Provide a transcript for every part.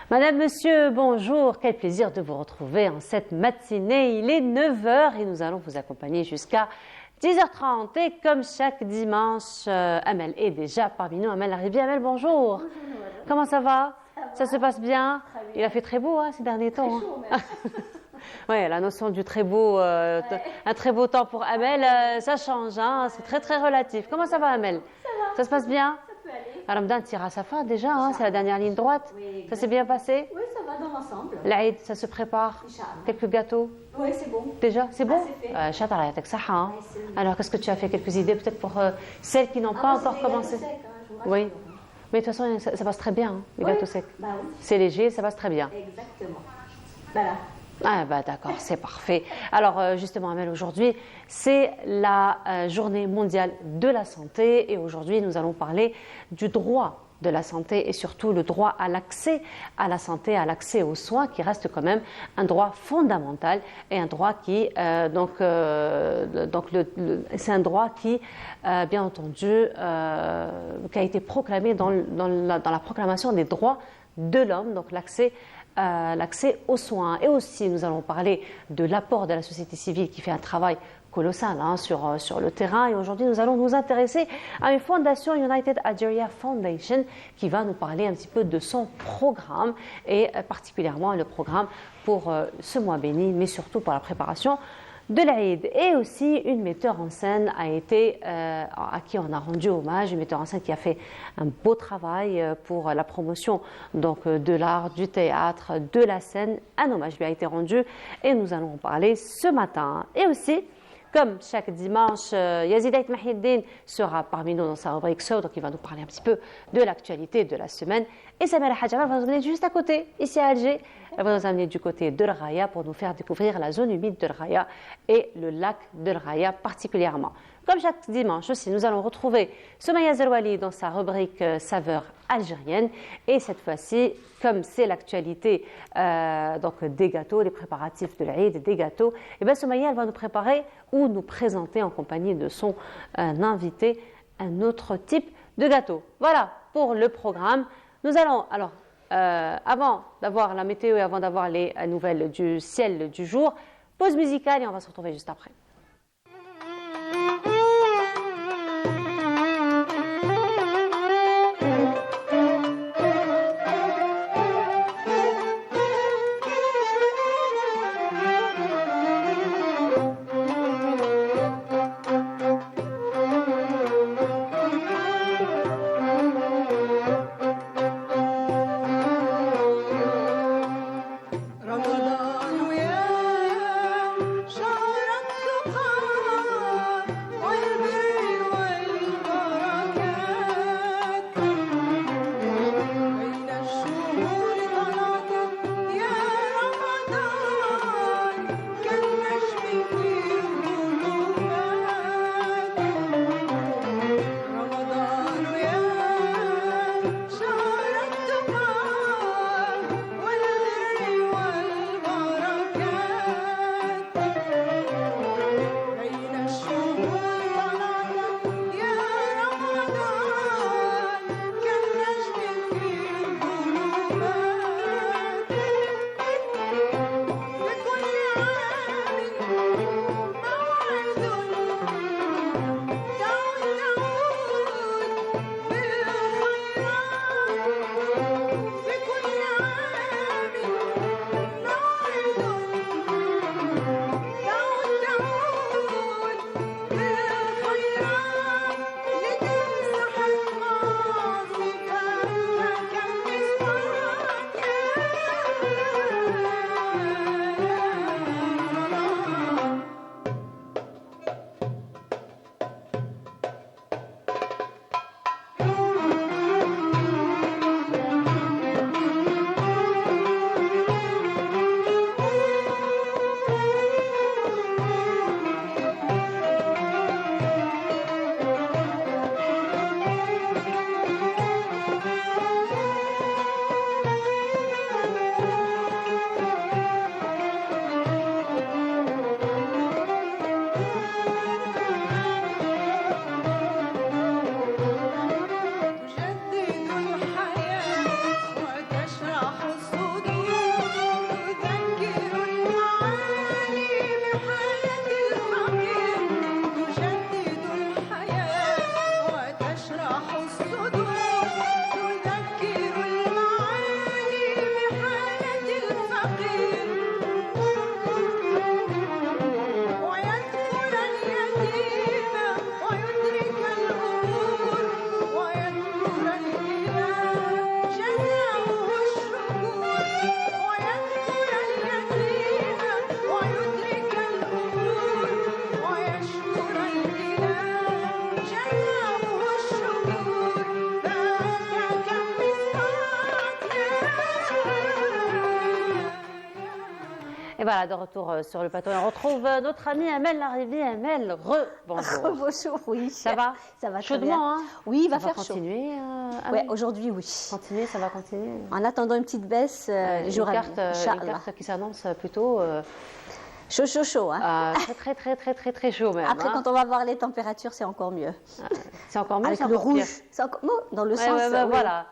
Madame, Monsieur, bonjour. Quel plaisir de vous retrouver en cette matinée. Il est 9 heures et nous allons vous accompagner jusqu'à 10h30. Et comme chaque dimanche, Amel est déjà parmi nous. Amel Arribi. Amel, bonjour. Bonjour. Comment ça va? Ça se passe bien? Très bien. Il a fait très beau ces derniers temps. Très chaud, même. Oui, la notion du très beau, un très beau temps pour Amel, ça change. Hein, c'est très très relatif. Comment ça va, Amel? Ça va. Ça se passe bien? Ça peut aller. Ramadan tire à sa fin déjà, c'est la dernière ligne droite. Oui, Ça s'est bien passé? Oui, ça va dans l'ensemble. L'Aïd, ça se prépare? Inch'Allah. Quelques gâteaux? Oui, c'est bon. Déjà, c'est bon? c'est fait. Chata, avec ça, hein. Oui, c'est bon. Alors, qu'est-ce que tu as fait? Quelques idées peut-être pour celles qui n'ont pas Moi, encore c'est des commencé? gâteaux secs, hein, je vous rassure. Oui. Mais de toute façon, ça passe très bien, les Oui. gâteaux secs. Bah oui, C'est léger, ça passe très bien. exactement. Voilà. Ah bah d'accord, c'est parfait. Alors justement, Amel, aujourd'hui, c'est la journée mondiale de la santé et aujourd'hui, nous allons parler du droit de la santé et surtout le droit à l'accès à la santé, à l'accès aux soins qui reste quand même un droit fondamental et un droit qui, c'est un droit qui, bien entendu, qui a été proclamé dans la proclamation des droits de l'homme, donc l'accès aux soins. Et aussi, nous allons parler de l'apport de la société civile qui fait un travail colossal sur le terrain. Et aujourd'hui, nous allons nous intéresser à une fondation, United Algeria Foundation, qui va nous parler un petit peu de son programme et particulièrement le programme pour ce mois béni, mais surtout pour la préparation de l'Aïd. Et aussi, une metteur en scène a été, à qui on a rendu hommage, une metteur en scène qui a fait un beau travail pour la promotion donc, de l'art, du théâtre, de la scène. Un hommage lui a été rendu et nous allons en parler ce matin. Et aussi, comme chaque dimanche, Yazid Ait Mahiddin sera parmi nous dans sa rubrique SO, donc il va nous parler un petit peu de l'actualité de la semaine. Et Samira Hadjamal va nous amener juste à côté, ici à Alger. Elle va nous amener du côté de l'Raya pour nous faire découvrir la zone humide de l'Raya et le lac de l'Raya particulièrement. Comme chaque dimanche aussi, nous allons retrouver Soumaya Zerouali dans sa rubrique Saveurs algériennes. Et cette fois-ci, comme c'est l'actualité donc des gâteaux, les préparatifs de l'Aïd, des gâteaux, et bien Soumaya, elle va nous préparer ou nous présenter en compagnie de son invité un autre type de gâteau. Voilà pour le programme. Nous allons, alors, avant d'avoir la météo et avant d'avoir les nouvelles du ciel du jour, pause musicale et on va se retrouver juste après. voilà, de retour sur le plateau. On retrouve notre amie Amel Larrivé. Amel, bonjour. Bonjour, oui. Ça va? Ça va très Chaudement, bien. hein? Oui, il va Ça faire continuer, chaud. Amel? Ouais, aujourd'hui, oui. Continuer, ça va continuer. En attendant une petite baisse, les jours à venir. Une carte qui s'annonce plutôt Chaud, chaud, chaud. Hein. très chaud même. Après, hein. quand on va voir les températures, c'est encore mieux. C'est encore mieux, Avec c'est le encore rouge. pire. C'est encore... Non, dans le Ouais, sens. ouais, oui. voilà.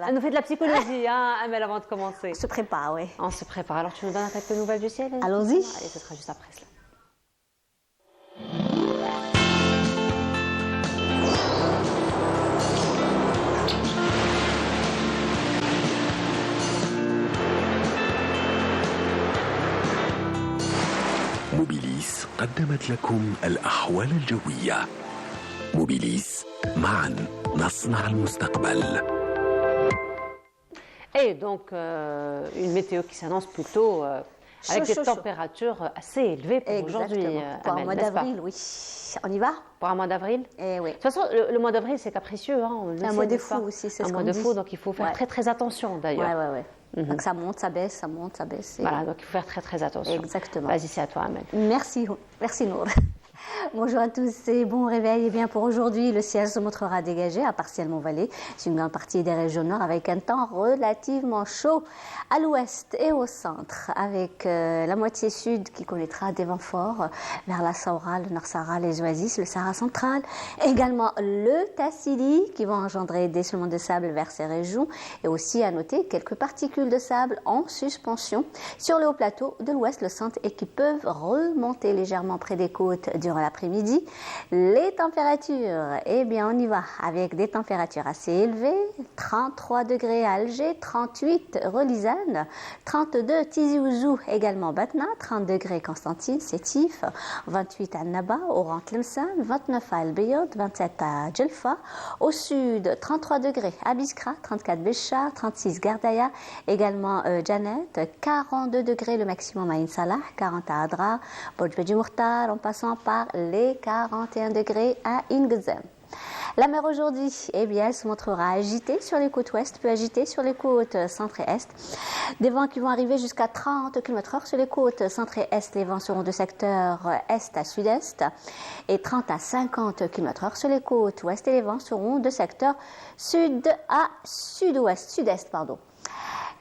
Elle nous fait de la psychologie, hein, Amel, avant de commencer. On se prépare, oui. On se prépare. Alors, tu nous donnes quelques nouvelles du ciel? Allons-y. Et ce sera juste après cela. موبيليس قدمت لكم الأحوال الجوية. موبيليس معا نصنع المستقبل. Et donc, une météo qui s'annonce plutôt avec des températures assez élevées pour aujourd'hui. Pour un mois d'avril, oui. On y va? Pour un mois d'avril? Eh oui. De toute façon, le mois d'avril, c'est capricieux. Hein, c'est un mois de fou aussi, c'est ce qu'on dit. Un mois de fou, donc il faut faire très attention d'ailleurs. Ouais. Donc ça monte, ça baisse, ça monte, ça baisse. Voilà, donc il faut faire très attention. Exactement. Vas-y, c'est à toi, Amel. Merci Nour. Bonjour à tous et bon réveil. Et bien pour aujourd'hui, le ciel se montrera dégagé à partiellement voilé sur une grande partie des régions nord avec un temps relativement chaud à l'ouest et au centre avec la moitié sud qui connaîtra des vents forts vers la Sahara, le Nord Sahara, les Oasis, le Sahara central. Également le Tassili qui vont engendrer des soulèvements de sable vers ces régions et aussi à noter quelques particules de sable en suspension sur le haut plateau de l'ouest, le centre et qui peuvent remonter légèrement près des côtes durant l'après-midi. Les températures, eh bien on y va avec des températures assez élevées, 33 degrés à Alger, 38 Relizane, 32 Tizi Ouzou, également Batna, 30 degrés Constantine, Sétif, 28 à Naba, Oran Tlemcen, 29 à El Beyoud, 27 à Djelfa, au sud 33 degrés à Biskra, 34 Béchar, 36 Gardaya, également Janet, 42 degrés le maximum à Insalah, 40 à Adra, Bodj Mourtar, en passant par les 41 degrés à Ingzem. La mer aujourd'hui, eh bien, elle se montrera agitée sur les côtes ouest, peu agitée sur les côtes centre et est. Des vents qui vont arriver jusqu'à 30 km/h sur les côtes centre et est. Les vents seront de secteur est à sud-est et 30 à 50 km/h sur les côtes ouest. Et les vents seront de secteur sud à sud-ouest, sud-est, pardon.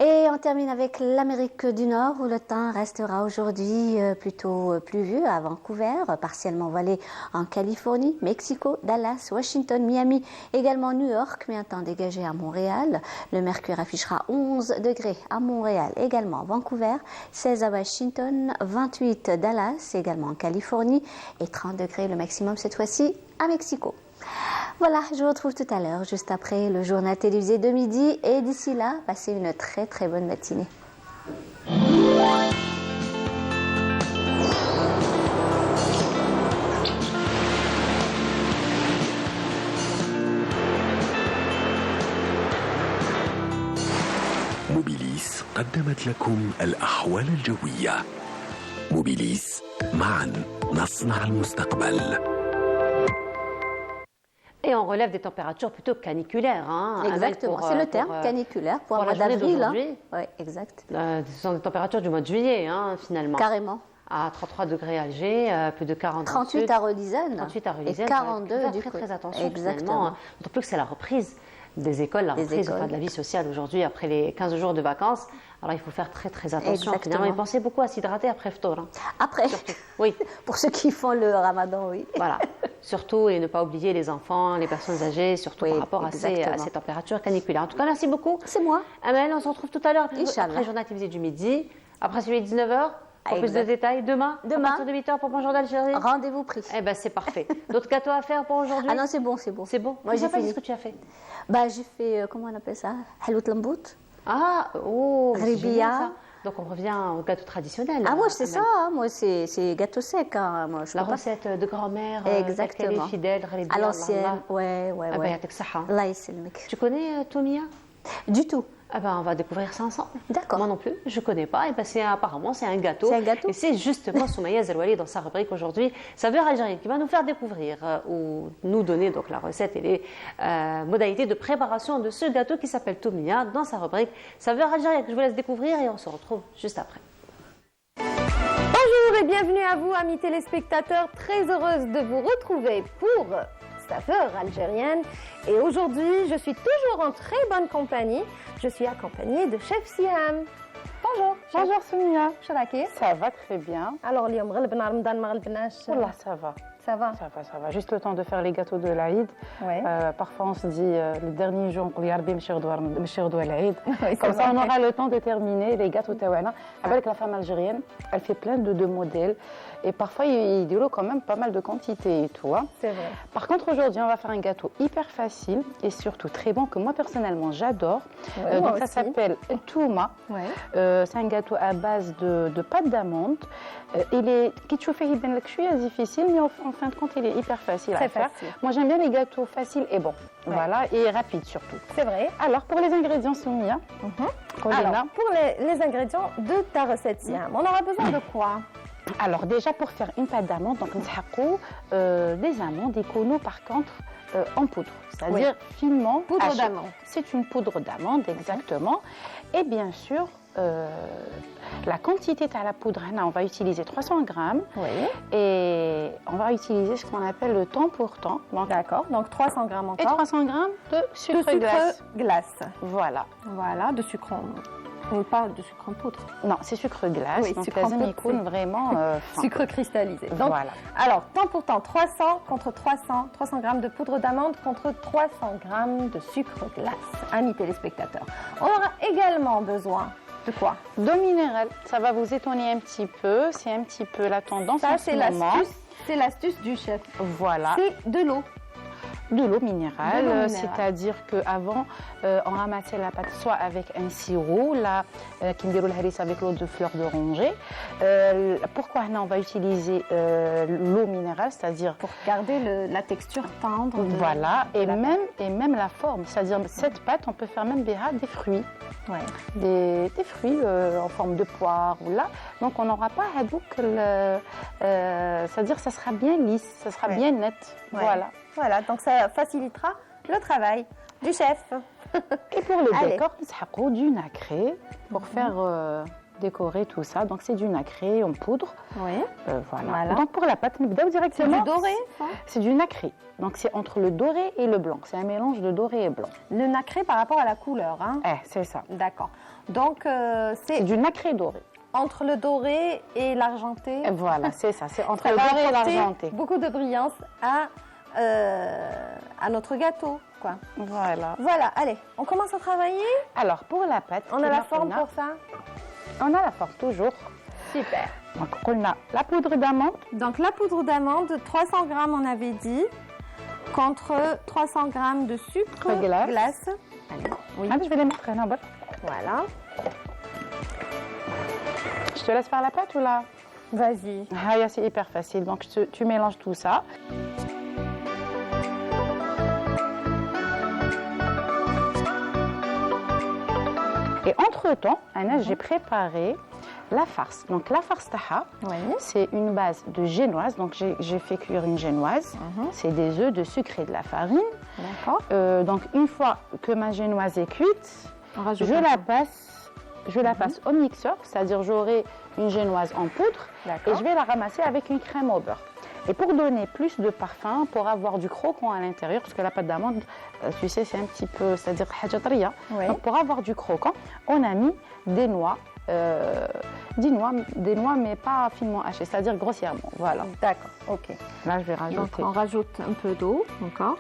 Et on termine avec l'Amérique du Nord où le temps restera aujourd'hui plutôt pluvieux à Vancouver, partiellement voilé en Californie, Mexico, Dallas, Washington, Miami, également New York, mais un temps dégagé à Montréal. Le mercure affichera 11 degrés à Montréal, également Vancouver, 16 à Washington, 28 Dallas, également en Californie et 30 degrés le maximum cette fois-ci à Mexico. Voilà, je vous retrouve tout à l'heure, juste après le journal télévisé de midi. Et d'ici là, passez une très bonne matinée. موبيليس قدمت لكم الأحوال الجوية. موبيليس معا نصنع المستقبل. Et on relève des températures plutôt caniculaires. Hein, exactement, c'est le terme, caniculaire, pour un mois d'avril. Hein. Oui, exact. Ce sont des températures du mois de juillet, hein, finalement. Carrément. À 33 degrés à Alger, plus de 40 38 à Relizane. 38 à Relizane. Et 42 du coup. Très attention, exactement. D'autant plus que c'est la reprise des écoles, la reprise de la vie sociale aujourd'hui, après les 15 jours de vacances. Alors il faut faire très attention. Finalement, et pensez beaucoup à s'hydrater après Ftour. Hein. Après surtout. Oui. Pour ceux qui font le ramadan, oui. Voilà. Surtout, et ne pas oublier les enfants, les personnes âgées, surtout par rapport à ces températures caniculaires. En tout cas, merci beaucoup. C'est moi. Amel, on se retrouve tout à l'heure après le journal télévisé du midi, après celui de 19h. Pour plus de détails, demain, à partir de 8h pour Bonjour d'Algérie. Rendez-vous pris. Eh bien, c'est parfait. D'autres gâteaux à faire pour aujourd'hui? Ah non, c'est bon. C'est bon? Moi, j'ai fini. Ce que tu as fait? Bah, j'ai fait, comment on appelle ça? Halout Lambout. Ah, oh, Ribia. Donc, on revient au gâteau traditionnel. Ah, moi, c'est ça. Moi, c'est gâteau sec. Hein. Moi, la recette de grand-mère. Exactement. Elle est fidèle. À l'ancienne. Ouais. Tu connais Tomia? Du tout. Ah ben, on va découvrir ça ensemble. D'accord. Moi non plus, je ne connais pas. Et ben, apparemment, c'est un gâteau. C'est un gâteau. Et c'est justement Soumaya Zerouali dans sa rubrique aujourd'hui, Saveurs algériennes, qui va nous faire découvrir ou nous donner donc la recette et les modalités de préparation de ce gâteau qui s'appelle Tomia dans sa rubrique Saveurs algériennes, que je vous laisse découvrir et on se retrouve juste après. Bonjour et bienvenue à vous, amis téléspectateurs. Très heureuse de vous retrouver pour Saveurs algériennes. Et aujourd'hui, je suis toujours en très bonne compagnie. Je suis accompagnée de Chef Siam. Bonjour. Bonjour Soumia. Shalaki. Ça va très bien. Alors, اليوم غلبنا رمضان ما غلبناش. Oula, ça va. Ça va. Ça va. Juste le temps de faire les gâteaux de l'Aïd. Ouais. Parfois, on se dit le dernier jour, on peut l'Aïd. Oui, Comme c'est ça, on vrai. aura le temps de terminer les gâteaux taouana. Avec la femme algérienne, elle fait plein de modèles. Et parfois, il y a quand même pas mal de quantité et tout. Hein. C'est vrai. Par contre, aujourd'hui, on va faire un gâteau hyper facile et surtout très bon que moi, personnellement, j'adore. Ouais, moi donc, ça aussi. s'appelle Touma. Ouais. C'est un gâteau à base de pâte d'amande. Il est difficile, mais en fin de compte, il est hyper facile Très à faire. facile. Moi, j'aime bien les gâteaux faciles et bons. Ouais. Voilà, et rapides surtout. C'est vrai. Alors, pour les ingrédients, Soumia, Alors, pour les ingrédients de ta recette, Siam, on aura besoin de quoi? Alors, déjà, pour faire une pâte d'amande, donc, des amandes, des conos, par contre, en poudre. C'est-à-dire finement. Poudre hachées. d'amande. C'est une poudre d'amande, exactement. Et bien sûr, la quantité de la poudre, on va utiliser 300 grammes. Oui. Et on va utiliser ce qu'on appelle le temps pour temps. Donc, D'accord. Donc 300 grammes et encore. 300 grammes de De sucre, sucre glace. glace. Voilà. Voilà, de sucre en... Pas de sucre en poudre. Non, c'est sucre glace. Oui, donc sucre en la poudre, zémikoun, c'est- vraiment fin. Sucre cristallisé. Donc, Voilà. alors, temps pour temps, 300 contre 300. 300 grammes de poudre d'amande contre 300 grammes de sucre glace. Amis téléspectateurs. On aura également besoin de quoi? D'eau minérale, ça va vous étonner un petit peu. C'est un petit peu la tendance Ça, en ce c'est moment. l'astuce. C'est l'astuce du chef. Voilà. C'est de l'eau. De l'eau minérale, De l'eau minérale. c'est-à-dire qu'avant, on ramassait la pâte soit avec un sirop, là, qui me déroule avec l'eau de fleur d'oranger. Pourquoi là, on va utiliser l'eau minérale, c'est-à-dire Pour garder la texture tendre. de- voilà, de et la même la forme, c'est-à-dire cette pâte, on peut faire même des fruits. Ouais. Des fruits en forme de poire ou là. Donc on n'aura pas hadouk, c'est-à-dire ça sera bien lisse, ça sera Ouais. bien net. Ouais. Voilà. Voilà, donc ça facilitera le travail du chef. Et pour le Allez. décor, nous avons du nacré pour faire décorer tout ça. Donc c'est du nacré en poudre. Oui. Voilà. Voilà. Donc pour la pâte, nous C'est directement. du doré, ça? C'est du nacré. Donc c'est entre le doré et le blanc. C'est un mélange de doré et blanc. Le nacré par rapport à la couleur, hein? C'est ça. D'accord. Donc, C'est c'est du nacré doré. entre le doré et l'argenté. Et voilà, c'est ça. C'est entre Ça le va doré et apporter l'argenté. beaucoup de brillance à notre gâteau, quoi. Voilà. Voilà, allez, on commence à travailler. Alors pour la pâte, On a la forme pour ça? On a la forme toujours. Super. Donc on a la poudre d'amande. Donc, la poudre d'amande, 300 grammes, on avait dit, contre 300 grammes de sucre Glace. Allez, oui. Ah, je vais les mettre là. Voilà. Je te laisse faire la pâte ou là? Vas-y. Ah, c'est hyper facile. Donc tu mélanges tout ça. Et entre-temps, Anna, j'ai préparé la farce. Donc la farce taha, Oui. c'est une base de génoise. Donc j'ai fait cuire une génoise. C'est des œufs, de sucre et de la farine. D'accord. Donc une fois que ma génoise est cuite, On rajoute je un la peu. passe, au mixeur, c'est-à-dire j'aurai une génoise en poudre D'accord. et je vais la ramasser avec une crème au beurre. Et pour donner plus de parfum, pour avoir du croquant à l'intérieur, parce que la pâte d'amande, tu sais, c'est un petit peu, c'est-à-dire hajatriya. Oui. Donc pour avoir du croquant, on a mis des noix, mais pas finement hachées, c'est-à-dire grossièrement. Voilà. D'accord, ok. Là, je vais Donc, rajouter. on rajoute un peu d'eau encore.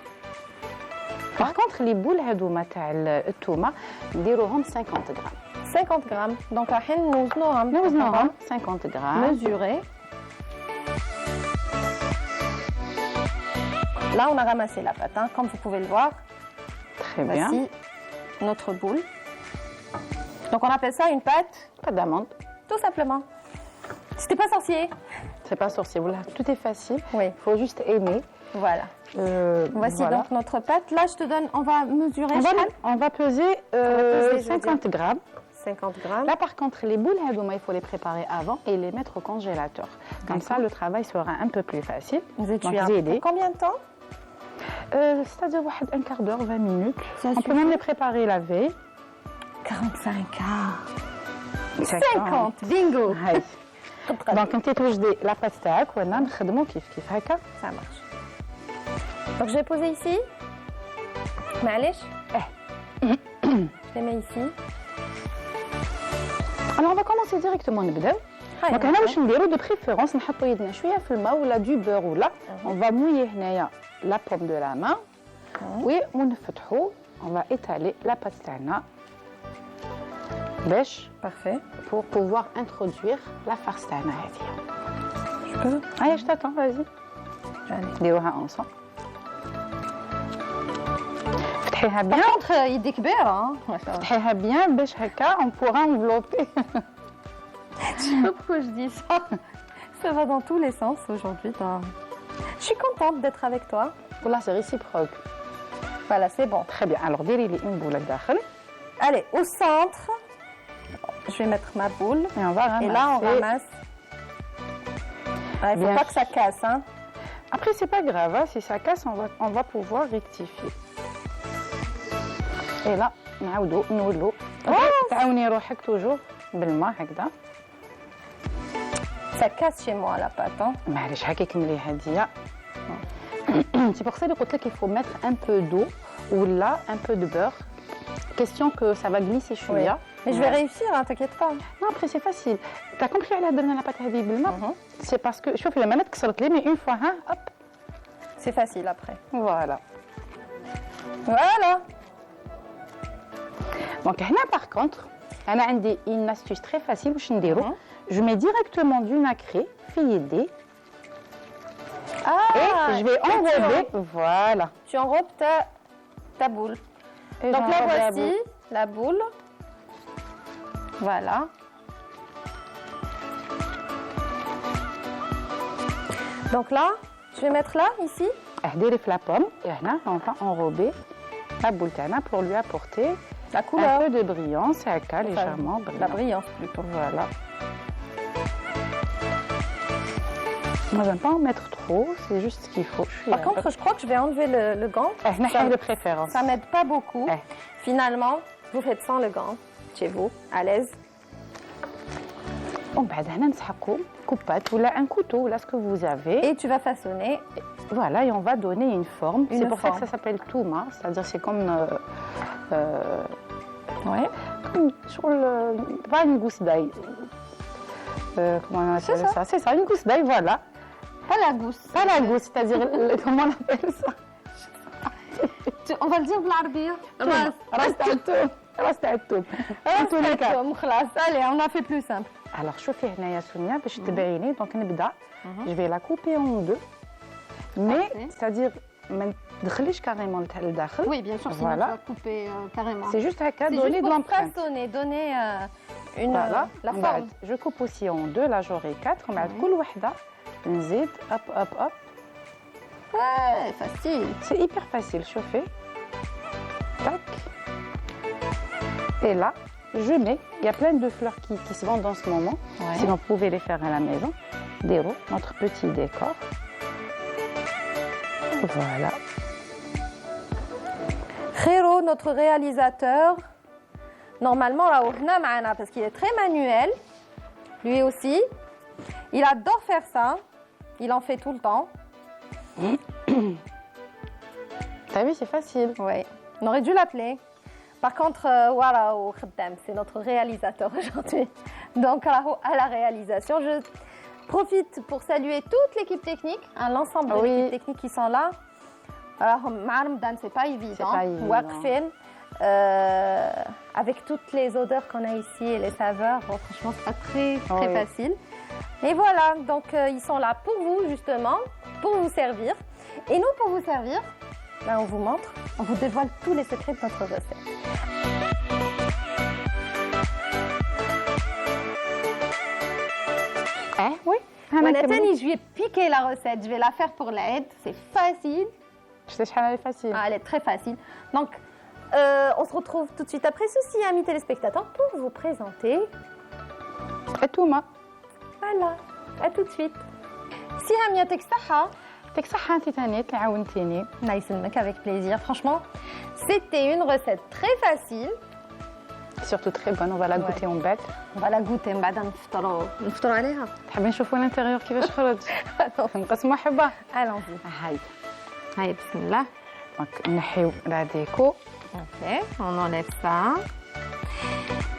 Par contre, les boules hadouma تاع التومه نديروهم 50 grammes. 50 grammes. Donc, à nous نوزنوهم 50 grammes. mesurer. Là, on a ramassé la pâte, hein, comme vous pouvez le voir. Très bien. Voici notre boule. Donc, on appelle ça une pâte, Pâte d'amande. tout simplement. C'était pas sorcier. C'est pas sorcier, voilà, tout est facile. Oui. Il faut juste aimer. Voilà. Voici voilà. donc notre pâte. Là, je te donne, on va mesurer On va peser, peser, je veux 50 grammes. 50 grammes. Là, par contre, les boules hadouma, il faut les préparer avant et les mettre au congélateur. Comme ça, le travail sera un peu plus facile. Vous êtes Donc, pour zédé. combien de temps? C'est-à-dire un quart d'heure, 20 minutes. Ça On peut suffit. même les préparer la veille. 45 heures. 50. 50, bingo. Aïe. دونك انت توجدي لاباط تاعك وانا نخدمو كيف هكا. Ça marche. Donc je vais poser ici. معليش. Je les mets ici. Alors on va commencer directement نبداو. دونك هنا واش نديرو دو بريفيرونس نحطو يدنا شويه في الماء ولا دو بور ولا on va mouiller هنايا la paume de la main ونفتحو on va étaler la pâte تاعنا باش Parfait. pour pouvoir introduire la farce تاعنا هذه. Allez, je t'attends, vas-y. Allez. نديروها ensemble. فتحيها Par bien. contre, يدي كبيرة. فتحيها bien باش هكا on pourra envelopper. Je sais pas pourquoi je dis ça. Ça va dans tous les sens aujourd'hui. Je suis contente d'être avec toi. والله c'est réciproque. Voilà, c'est bon. Très bien. Alors ديري لي une boule لداخل. Allez, au centre, je vais mettre ma boule. Et on va ramasser. Et là, on ramasse. Il ne faut Bien pas que ça casse. Hein. Après, c'est pas grave, hein. Si ça casse, on va pouvoir rectifier. Et là, نعاودو نولو. تعاوني روحك toujours بالماء هكذا. Ça casse chez moi la pâte. Hein. معليش هكا كملي هادية. C'est pour ça que il faut mettre un peu d'eau ou là un peu de beurre. Question que ça va glisser شوية. Mais je vais réussir, hein, t'inquiète pas. Non, après c'est facile. T'as compris على درنا la pâte هذه بالماء. C'est parce que شوف لما تكسرت لي mais une fois hein, hop. C'est facile après. Voilà. Voilà. Donc هنا par contre, أنا عندي une astuce très facile واش نديرو. Je mets directement du nacré في يدي. Ah, Et je vais enrober. Voilà. Tu enrobes ta boule. Et Donc la j'enrobe voici, boule. la boule. Voilà. Donc là, je vais mettre là, ici. ديري في la pomme et هنا on va enrober la boule تاعنا pour lui apporter La un couleur. peu de brillance هكا légèrement La brillant. brillance plutôt. Voilà. Moi j'aime pas en mettre trop, c'est juste ce qu'il faut. Par contre, je crois que je vais enlever le gant. هنا حاجة de préférence. Ça m'aide pas beaucoup. Eh. Finalement, vous faites sans le gant, chez vous, à l'aise. ومن بعد هنا نسحقوا كوبات ولا un couteau ولا ce que vous avez. Et tu vas façonner. Voilà, et on va donner une forme. Une C'est pour ça forme. que ça s'appelle touma, c'est-à-dire c'est comme Ouais. sur le pas une gousse d'ail. Comment on appelle ça? C'est ça, une gousse d'ail, voilà. Pas la gousse. Pas la gousse, c'est-à-dire comment on appelle ça? On va le dire بالعربية. Reste à tout. Reste à tout. En tous les cas. خلاص. Allez, on a fait plus simple. Alors شوفي هنايا سونيا باش تبيني دونك نبدا. Je vais la couper en deux. Mais c'est-à-dire ما ندخليش كاريمون لداخل. Oui, bien sûr, sinon Voilà. tu vas couper carrément. C'est juste هكا C'est donner juste de pour l'empreinte. façonner, donner une, Voilà. la ومن forme. بعد je coupe aussi en deux, là j'aurai quatre. ومن بعد كل وحده نزيد hop hop hop. Ouais, facile. C'est hyper facile, chauffez. Tac. Et là, je mets, il y a plein de fleurs qui se vendent en ce moment. Ouais. Sinon, vous pouvez les faire à la maison. Déro, notre petit décor. Voilà. Khero, notre réalisateur, normalement là, Ohna Maana, parce qu'il est très manuel, lui aussi. Il adore faire ça. Il en fait tout le temps. T'as vu, c'est facile. Oui. On aurait dû l'appeler. Par contre, voilà, au Khaddam, c'est notre réalisateur aujourd'hui. Donc, à la réalisation, je profite pour saluer toute l'équipe technique, l'ensemble de l'équipe technique qui sont là. Alors, Ramadan, c'est pas évident. C'est pas évident. Waqfin, avec toutes les odeurs qu'on a ici et les saveurs, bon, franchement, c'est pas très facile. Et voilà, donc ils sont là pour vous, justement, pour vous servir. Et nous, pour vous servir, là, on vous montre, on vous dévoile tous les secrets de notre recette. Oui. Manatani, je vais piquer la recette, je vais la faire pour l'aide. C'est facile. Je sais que elle est facile. Ah, elle est très facile. Donc, on se retrouve tout de suite après ceci, amis téléspectateurs, pour vous présenter. Et tout, ma. Voilà, à tout de suite. Si Hamia Teksaha, يعطيك صحة انت ثاني تعاونتيني. الله يسلمك, avec plaisir. Franchement, c'était une recette très facile. surtout très bonne. On va la goûter en bête. On va la goûter بعد نفطروا عليها. تحبين نشوفوا الانتيريور كيفاش خرج؟ نقسموا حبه. Allons-y. هاي Allez, bismillah. دونك نحيو لا ديكو. Ok, on enlève ça.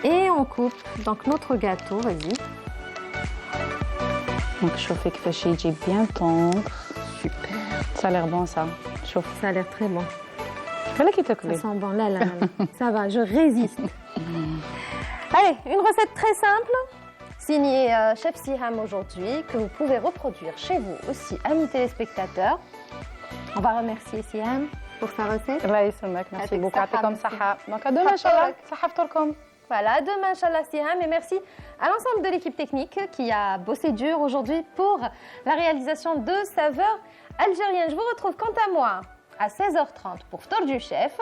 Et on coupe donc notre gâteau, vas-y. دونك شوفي كيفاش يجي بيان طونغ. Super. Ça a l'air bon ça. شوف. Ça a l'air très bon. خليكي Ça تاكلي. sent bon. Là, ça va, je résiste. Allez, une recette très simple, signée Chef Siham aujourd'hui, que vous pouvez reproduire chez vous aussi, amis téléspectateurs. On va remercier Siham pour sa recette. الله يسلمك. Merci Avec beaucoup. صحة. يعطيكم صحة. Donc à demain inchallah. صحة فطوركم. Voilà, demain, Inch'Allah Siham, et merci à l'ensemble de l'équipe technique qui a bossé dur aujourd'hui pour la réalisation de saveurs algériennes. Je vous retrouve quant à moi à 16h30 pour Ftor du Chef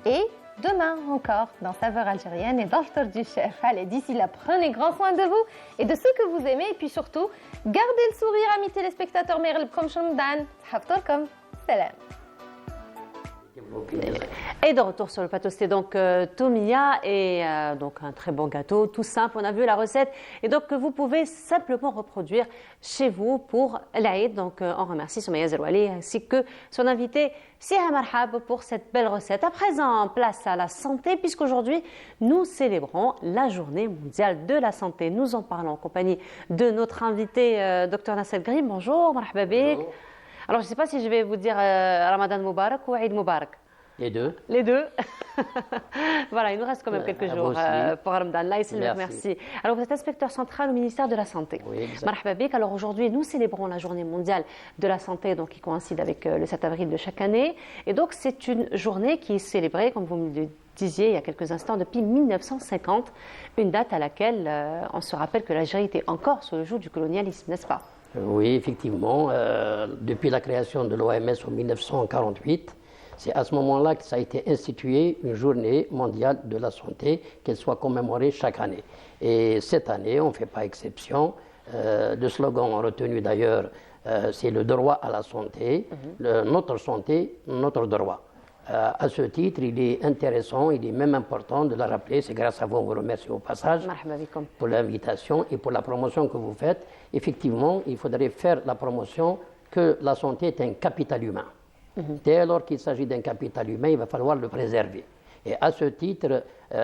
et demain encore dans Saveurs algériennes et dans Ftor du Chef. Allez, d'ici là, prenez grand soin de vous et de ceux que vous aimez et puis surtout, gardez le sourire, amis téléspectateurs. Merlbkom Shamdan, Haftorkom, salam. Et de retour sur le plateau, c'était donc Tomia et donc un très bon gâteau, tout simple. On a vu la recette et donc que vous pouvez simplement reproduire chez vous pour l'Aïd. Donc on remercie Soumaïa Zerouali ainsi que son invité Siham Arhab pour cette belle recette. À présent, place à la santé puisqu'aujourd'hui nous célébrons la journée mondiale de la santé. Nous en parlons en compagnie de notre invité Dr Nassel Grim. Bonjour, marhaba bik. Alors, je ne sais pas si je vais vous dire Ramadan Moubarak ou Eid Moubarak. Les deux. Les deux. Voilà, il nous reste quand même quelques jours pour Ramadan. Là, merci. Alors, vous êtes inspecteur central au ministère de la Santé. Oui, exact. Marhaba bik. Alors, aujourd'hui, nous célébrons la journée mondiale de la santé, donc qui coïncide avec le 7 avril de chaque année. Et donc, c'est une journée qui est célébrée, comme vous me le disiez il y a quelques instants, depuis 1950, une date à laquelle on se rappelle que l'Algérie était encore sous le joug du colonialisme, n'est-ce pas? Oui, effectivement. Depuis la création de l'OMS en 1948, c'est à ce moment-là que ça a été institué une journée mondiale de la santé, qu'elle soit commémorée chaque année. Et cette année, on ne fait pas exception. Le slogan retenu d'ailleurs, c'est le droit à la santé, notre santé, notre droit. À ce titre, il est intéressant, il est même important de le rappeler. C'est grâce à vous, on vous remercie au passage pour l'invitation et pour la promotion que vous faites. Effectivement, il faudrait faire la promotion que la santé est un capital humain. Dès lors qu'il s'agit d'un capital humain, il va falloir le préserver. Et à ce titre,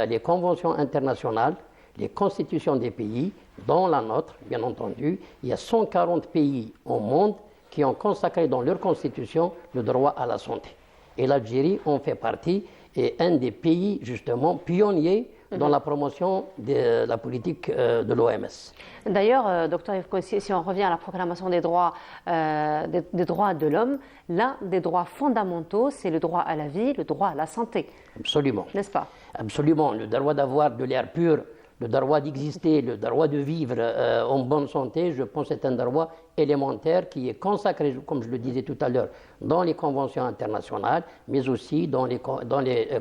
les conventions internationales, les constitutions des pays, dont la nôtre, bien entendu, il y a 140 pays au monde qui ont consacré dans leur constitution le droit à la santé. Et l'Algérie en fait partie, et un des pays justement pionniers dans la promotion de la politique de l'OMS. D'ailleurs, docteur Yves Kossi, si on revient à la proclamation des droits de l'homme, l'un des droits fondamentaux, c'est le droit à la vie, le droit à la santé. Absolument. N'est-ce pas? Absolument. Le droit d'avoir de l'air pur, le droit d'exister, le droit de vivre en bonne santé, je pense que c'est un droit élémentaire qui est consacré, comme je le disais tout à l'heure, dans les conventions internationales, mais aussi dans les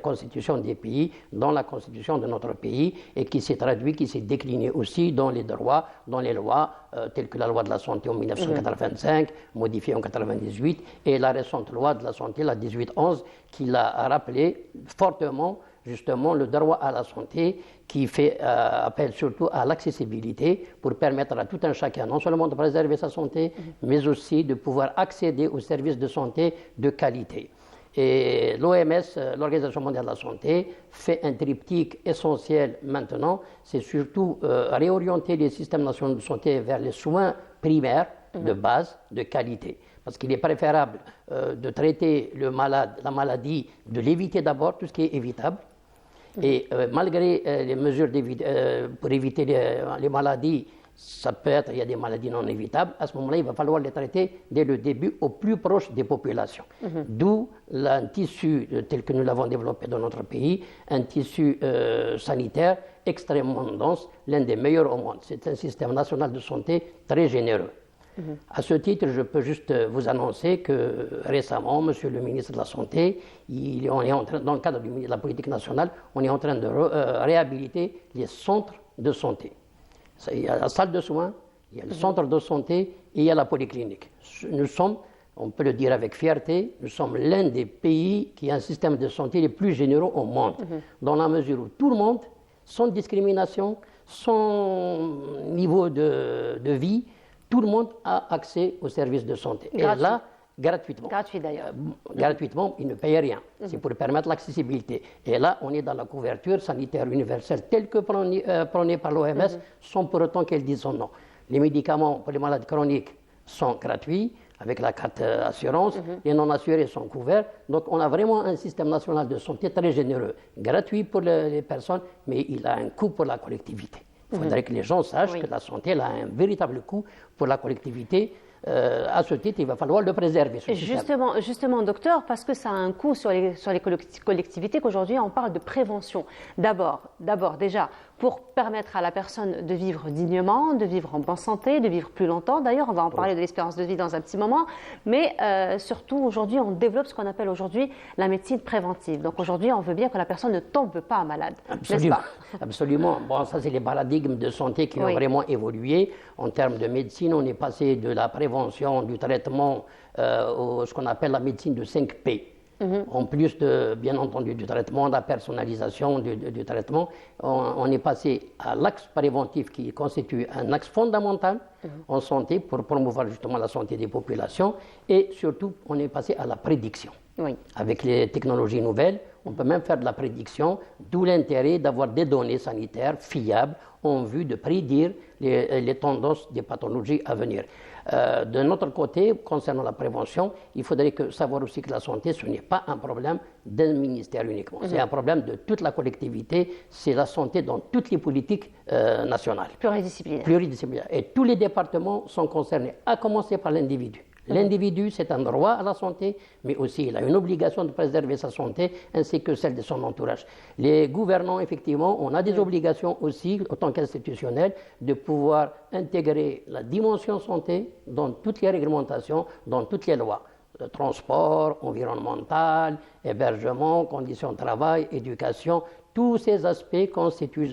constitutions des pays, dans la constitution de notre pays, et qui s'est traduit, qui s'est décliné aussi dans les droits, dans les lois, telles que la loi de la santé en 1985, modifiée en 1998, et la récente loi de la santé, la 1811, qui l'a rappelé fortement justement le droit à la santé qui fait appel surtout à l'accessibilité pour permettre à tout un chacun non seulement de préserver sa santé, mais aussi de pouvoir accéder aux services de santé de qualité. Et l'OMS, l'Organisation mondiale de la santé, fait un triptyque essentiel maintenant, c'est surtout réorienter les systèmes nationaux de santé vers les soins primaires de base, de qualité. Parce qu'il est préférable de traiter le malade, la maladie, de l'éviter d'abord, tout ce qui est évitable. Et malgré les mesures pour éviter les maladies, ça peut être, il y a des maladies non évitables, à ce moment-là, il va falloir les traiter dès le début au plus proche des populations. D'où un tissu tel que nous l'avons développé dans notre pays, un tissu sanitaire extrêmement dense, l'un des meilleurs au monde. C'est un système national de santé très généreux. À ce titre, je peux juste vous annoncer que récemment, Monsieur le ministre de la Santé, on est en train, dans le cadre de la politique nationale, on est en train de réhabiliter les centres de santé. Il y a la salle de soins, il y a le centre de santé et il y a la polyclinique. Nous sommes, on peut le dire avec fierté, nous sommes l'un des pays qui a un système de santé les plus généreux au monde, dans la mesure où tout le monde sans discrimination, sans niveau de vie, tout le monde a accès aux services de santé. Gratuit. Et là, gratuitement. Gratuit d'ailleurs. Gratuitement, ils ne payent rien. C'est pour permettre l'accessibilité. Et là, on est dans la couverture sanitaire universelle telle que prônée par l'OMS, sans pour autant qu'elle dise son nom. Les médicaments pour les malades chroniques sont gratuits, avec la carte assurance. Les non-assurés sont couverts. Donc, on a vraiment un système national de santé très généreux, gratuit pour les personnes, mais il a un coût pour la collectivité. Il faudrait que les gens sachent que la santé elle a un véritable coût pour la collectivité. À ce titre, il va falloir le préserver. Justement, docteur, parce que ça a un coût sur les collectivités, qu'aujourd'hui on parle de prévention. D'abord, déjà, pour permettre à la personne de vivre dignement, de vivre en bonne santé, de vivre plus longtemps. D'ailleurs, on va en parler de l'espérance de vie dans un petit moment. Mais surtout, aujourd'hui, on développe ce qu'on appelle aujourd'hui la médecine préventive. Donc aujourd'hui, on veut bien que la personne ne tombe pas malade. Absolument. N'est-ce pas? Absolument. Bon, ça, c'est les paradigmes de santé qui ont vraiment évolué. En termes de médecine, on est passé de la prévention, du traitement, ce qu'on appelle la médecine de 5 P. En plus, bien entendu, du traitement, de la personnalisation du traitement, on est passé à l'axe préventif qui constitue un axe fondamental en santé pour promouvoir justement la santé des populations. Et surtout, on est passé à la prédiction. Oui. Avec les technologies nouvelles, on peut même faire de la prédiction, d'où l'intérêt d'avoir des données sanitaires fiables en vue de prédire les tendances des pathologies à venir. De notre côté, concernant la prévention, il faudrait savoir aussi que la santé, ce n'est pas un problème d'un ministère uniquement. C'est un problème de toute la collectivité, c'est la santé dans toutes les politiques nationales. Pluridisciplinaire. Et tous les départements sont concernés, à commencer par l'individu. L'individu, c'est un droit à la santé, mais aussi il a une obligation de préserver sa santé, ainsi que celle de son entourage. Les gouvernants, effectivement, on a des obligations aussi, en tant qu'institutionnels, de pouvoir intégrer la dimension santé dans toutes les réglementations, dans toutes les lois. Le transport, environnemental, hébergement, conditions de travail, éducation, tous ces aspects constituent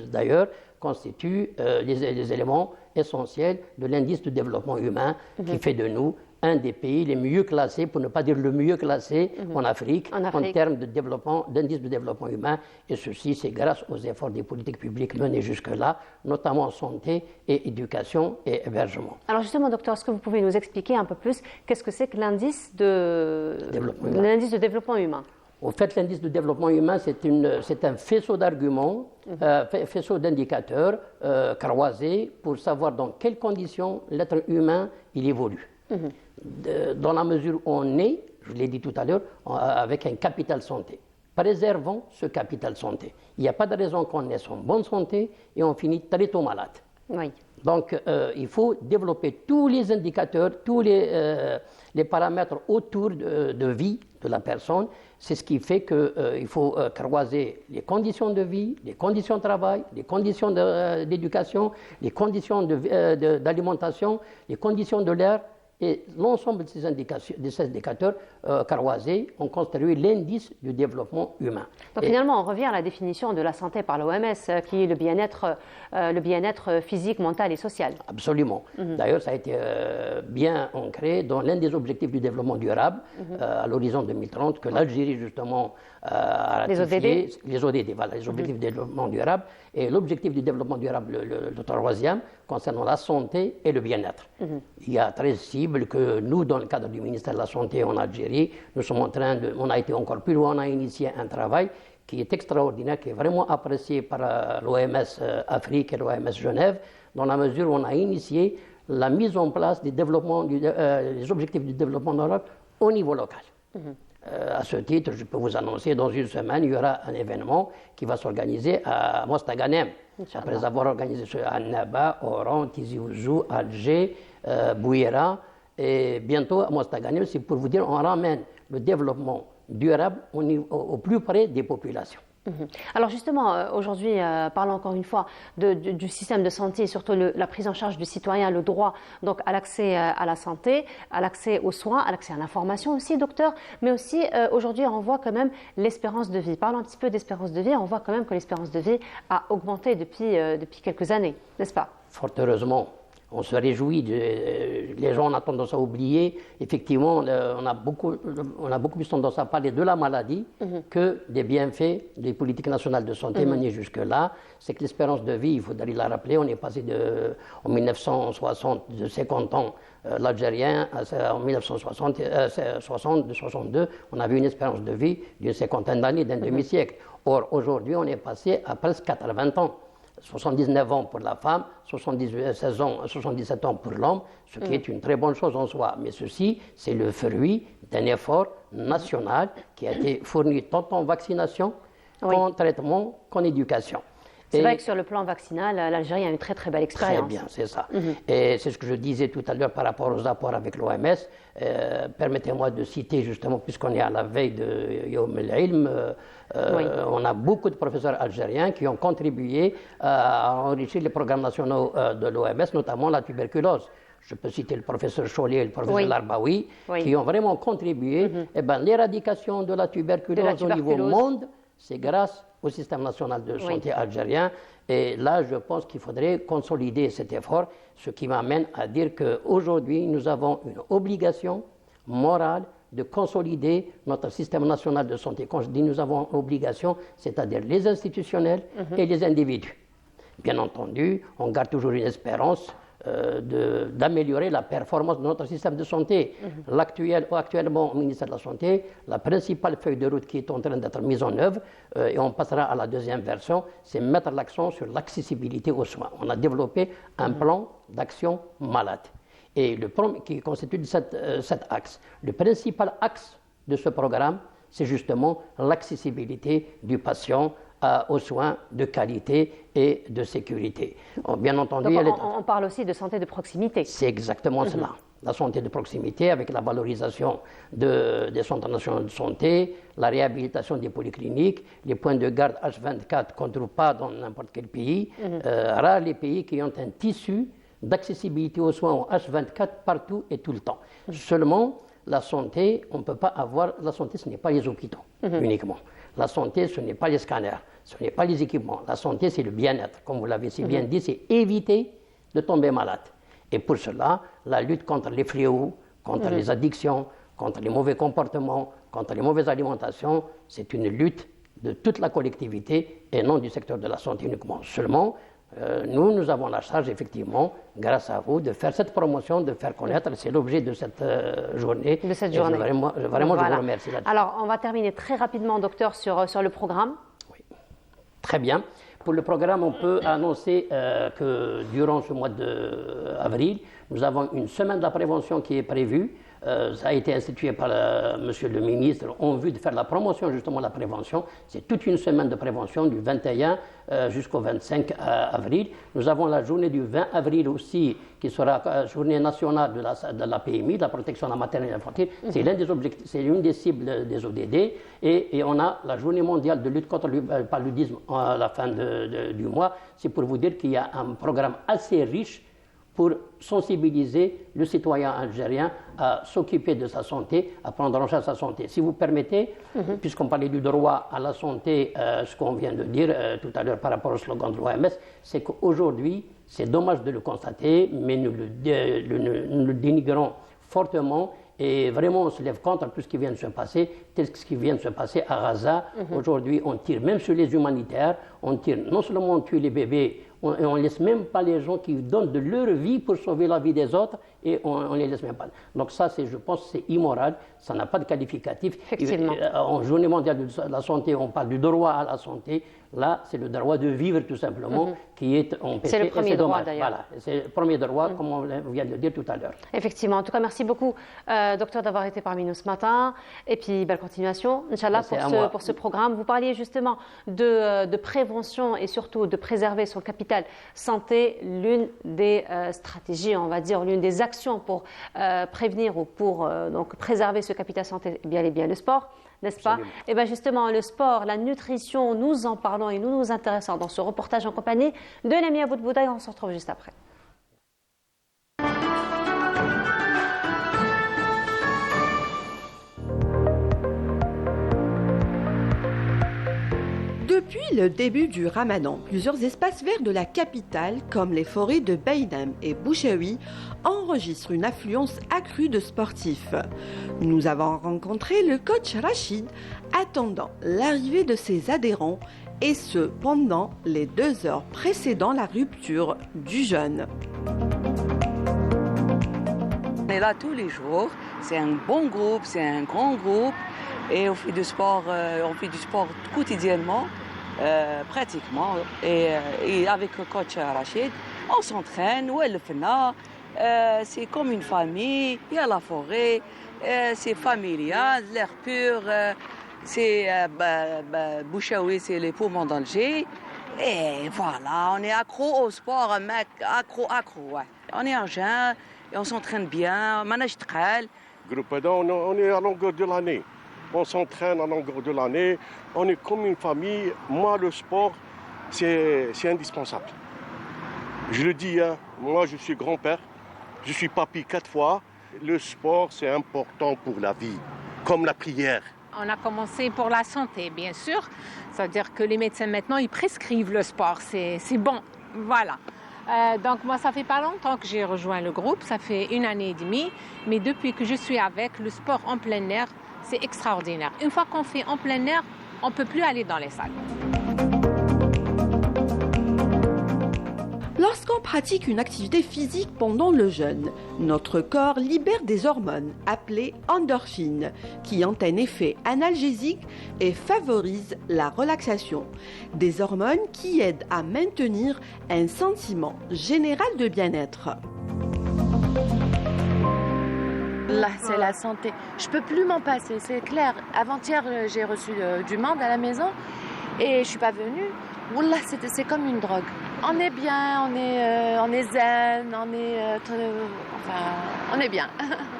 les éléments essentiels de l'indice de développement humain qui fait de nous un des pays les mieux classés, pour ne pas dire le mieux classé en Afrique, en termes d'indice de développement humain. Et ceci, c'est grâce aux efforts des politiques publiques menées jusque-là, notamment en santé et éducation et hébergement. Alors justement, docteur, est-ce que vous pouvez nous expliquer un peu plus qu'est-ce que c'est que l'indice de développement humain? Au fait, l'indice de développement humain, c'est un faisceau d'arguments, faisceau d'indicateurs croisés pour savoir dans quelles conditions l'être humain il évolue. Dans la mesure où on est, je l'ai dit tout à l'heure, avec un capital santé. Préservons ce capital santé. Il n'y a pas de raison qu'on naisse en bonne santé et on finit très tôt malade. Oui. Donc, il faut développer tous les indicateurs, tous les paramètres autour de vie de la personne. C'est ce qui fait qu'il faut croiser les conditions de vie, les conditions de travail, les conditions d'éducation, les conditions d'alimentation, les conditions de l'air. Et l'ensemble de ces indicateurs croisés ont construit l'indice du développement humain. Donc finalement, on revient à la définition de la santé par l'OMS, qui est le bien-être physique, mental et social. Absolument. D'ailleurs, ça a été bien ancré dans l'un des objectifs du développement durable à l'horizon 2030, que l'Algérie, justement, a ratifié. Les ODD, voilà, les objectifs du développement durable. Et l'objectif du développement durable, le troisième, concernant la santé et le bien-être. Il y a 13 cibles que nous, dans le cadre du ministère de la Santé en Algérie, nous sommes on a été encore plus loin, on a initié un travail qui est extraordinaire, qui est vraiment apprécié par l'OMS Afrique et l'OMS Genève, dans la mesure où on a initié la mise en place des objectifs du développement durable au niveau local. À ce titre, je peux vous annoncer, dans une semaine, il y aura un événement qui va s'organiser à Mostaganem. Après avoir organisé à Annaba, Oran, Tizi Ouzou, Alger, Bouira, et bientôt à Mostaganem, c'est pour vous dire, on ramène le développement durable au plus près des populations. Alors justement, aujourd'hui, parlons encore une fois du système de santé et surtout la prise en charge du citoyen, le droit donc à l'accès à la santé, à l'accès aux soins, à l'accès à l'information aussi, docteur, mais aussi aujourd'hui on voit quand même l'espérance de vie. Parlons un petit peu d'espérance de vie, on voit quand même que l'espérance de vie a augmenté depuis quelques années, n'est-ce pas? Fort heureusement. On se réjouit, les gens ont tendance à oublier. Effectivement, on a beaucoup plus tendance à parler de la maladie que des bienfaits des politiques nationales de santé menées jusque-là. C'est que l'espérance de vie, il faudrait la rappeler, on est passé en 1960 de 50 ans, l'Algérien, en 1960, de 62, on avait une espérance de vie d'une cinquantaine d'années, d'un demi-siècle. Or, aujourd'hui, on est passé à presque 80 ans. 79 ans pour la femme, 77 ans pour l'homme, ce qui est une très bonne chose en soi. Mais ceci, c'est le fruit d'un effort national qui a été fourni tant en vaccination qu'en traitement, qu'en éducation. C'est vrai que sur le plan vaccinal, l'Algérie a une très très belle expérience. Très bien, c'est ça. Et c'est ce que je disais tout à l'heure par rapport aux apports avec l'OMS. Permettez-moi de citer justement, puisqu'on est à la veille de Yom el-Ilm, on a beaucoup de professeurs algériens qui ont contribué à enrichir les programmes nationaux de l'OMS, notamment la tuberculose. Je peux citer le professeur Chollet et le professeur Larbaoui, qui ont vraiment contribué. L'éradication de la tuberculose au niveau monde, c'est grâce au système national de santé algérien. Et là, je pense qu'il faudrait consolider cet effort, ce qui m'amène à dire qu'aujourd'hui, nous avons une obligation morale de consolider notre système national de santé. Quand je dis nous avons obligation, c'est-à-dire les institutionnels et les individus. Bien entendu, on garde toujours une espérance d'améliorer la performance de notre système de santé. Actuellement, au ministère de la Santé, la principale feuille de route qui est en train d'être mise en œuvre, et on passera à la deuxième version, c'est mettre l'accent sur l'accessibilité aux soins. On a développé un plan d'action malade, et qui constitue cet axe. Le principal axe de ce programme, c'est justement l'accessibilité du patient aux soins de qualité et de sécurité. Bien entendu, donc on parle aussi de santé de proximité. C'est exactement cela. La santé de proximité avec la valorisation des centres nationaux de santé, la réhabilitation des polycliniques, les points de garde H24 qu'on ne trouve pas dans n'importe quel pays. Rares les pays qui ont un tissu d'accessibilité aux soins en H24 partout et tout le temps. Seulement, la santé, on ne peut pas avoir... La santé, ce n'est pas les hôpitaux uniquement. La santé, ce n'est pas les scanners, ce n'est pas les équipements. La santé, c'est le bien-être. Comme vous l'avez si bien dit, c'est éviter de tomber malade. Et pour cela, la lutte contre les fléaux, contre les addictions, contre les mauvais comportements, contre les mauvaises alimentations, c'est une lutte de toute la collectivité et non du secteur de la santé uniquement. Seulement, nous avons la charge, effectivement, grâce à vous, de faire cette promotion, de faire connaître. C'est l'objet de cette journée. De cette journée. Vraiment, je vous remercie là-dessus. Alors, on va terminer très rapidement, docteur, sur le programme. Oui. Très bien. Pour le programme, on peut annoncer que durant ce mois d'avril, nous avons une semaine de la prévention qui est prévue. Ça a été institué par Monsieur le ministre en vue de faire la promotion justement de la prévention. C'est toute une semaine de prévention du 21 jusqu'au 25 avril. Nous avons la journée du 20 avril aussi qui sera journée nationale de la PMI, de la protection de la maternelle et infantile. C'est c'est l'une des cibles des ODD. Et on a la journée mondiale de lutte contre le paludisme à la fin du mois. C'est pour vous dire qu'il y a un programme assez riche pour sensibiliser le citoyen algérien à s'occuper de sa santé, à prendre en charge sa santé. Si vous permettez, puisqu'on parlait du droit à la santé, ce qu'on vient de dire tout à l'heure par rapport au slogan de l'OMS, c'est qu'aujourd'hui, c'est dommage de le constater, mais nous le dénigrons fortement. Et vraiment, on se lève contre tout ce qui vient de se passer, tel ce qui vient de se passer à Gaza. Aujourd'hui, on tire même sur les humanitaires, on tire, non seulement on tue les bébés, on ne laisse même pas les gens qui donnent de leur vie pour sauver la vie des autres, et on ne les laisse même pas. Donc ça, je pense, c'est immoral, ça n'a pas de qualificatif. Effectivement. En Journée mondiale de la santé, on parle du droit à la santé. Là, c'est le droit de vivre, tout simplement, qui est empêché. C'est le premier droit, d'ailleurs. Voilà, c'est le premier droit, comme on vient de le dire tout à l'heure. Effectivement. En tout cas, merci beaucoup, docteur, d'avoir été parmi nous ce matin. Et puis, belle continuation, Inch'Allah, pour ce programme. Vous parliez justement de prévention et surtout de préserver son capital santé. L'une des stratégies, on va dire, l'une des actions pour prévenir ou pour donc préserver ce capital santé, bien et bien le sport. N'est-ce pas? Et bien justement, le sport, la nutrition, nous en parlons et nous nous intéressons dans ce reportage en compagnie de Lamia Boudbouda. On se retrouve juste après. Depuis Depuis le début du Ramadan, plusieurs espaces verts de la capitale, comme les forêts de Beynam et Bouchaoui, enregistrent une affluence accrue de sportifs. Nous avons rencontré le coach Rachid, attendant l'arrivée de ses adhérents, et ce pendant les 2 heures précédant la rupture du jeûne. On est là tous les jours, c'est un bon groupe, c'est un grand groupe et on fait du sport quotidiennement, pratiquement. Et avec le coach Rachid, on s'entraîne, c'est comme une famille, il y a la forêt, c'est familial, l'air pur, c'est Bouchaoui, c'est les poumons d'Alger. Et voilà, on est accro au sport, mec, accro, ouais. On est en jeun. Et on s'entraîne bien, manage très. Groupe Adam, on est à longueur de l'année. On s'entraîne à longueur de l'année. On est comme une famille. Moi, le sport, c'est indispensable. Je le dis, hein, moi, je suis grand-père. Je suis papy 4 fois. Le sport, c'est important pour la vie, comme la prière. On a commencé pour la santé, bien sûr. Ça veut dire que les médecins, maintenant, ils prescrivent le sport. C'est bon, voilà. Donc moi, ça fait pas longtemps que j'ai rejoint le groupe, ça fait 1 année et demie, mais depuis que je suis avec, le sport en plein air, c'est extraordinaire. Une fois qu'on fait en plein air, on ne peut plus aller dans les salles. Lorsqu'on pratique une activité physique pendant le jeûne, notre corps libère des hormones appelées endorphines qui ont un effet analgésique et favorisent la relaxation. Des hormones qui aident à maintenir un sentiment général de bien-être. Là, c'est la santé. Je peux plus m'en passer, c'est clair. Avant-hier, j'ai reçu du monde à la maison et je suis pas venue. Wallah, c'est comme une drogue. On est bien, on est zen, on est bien.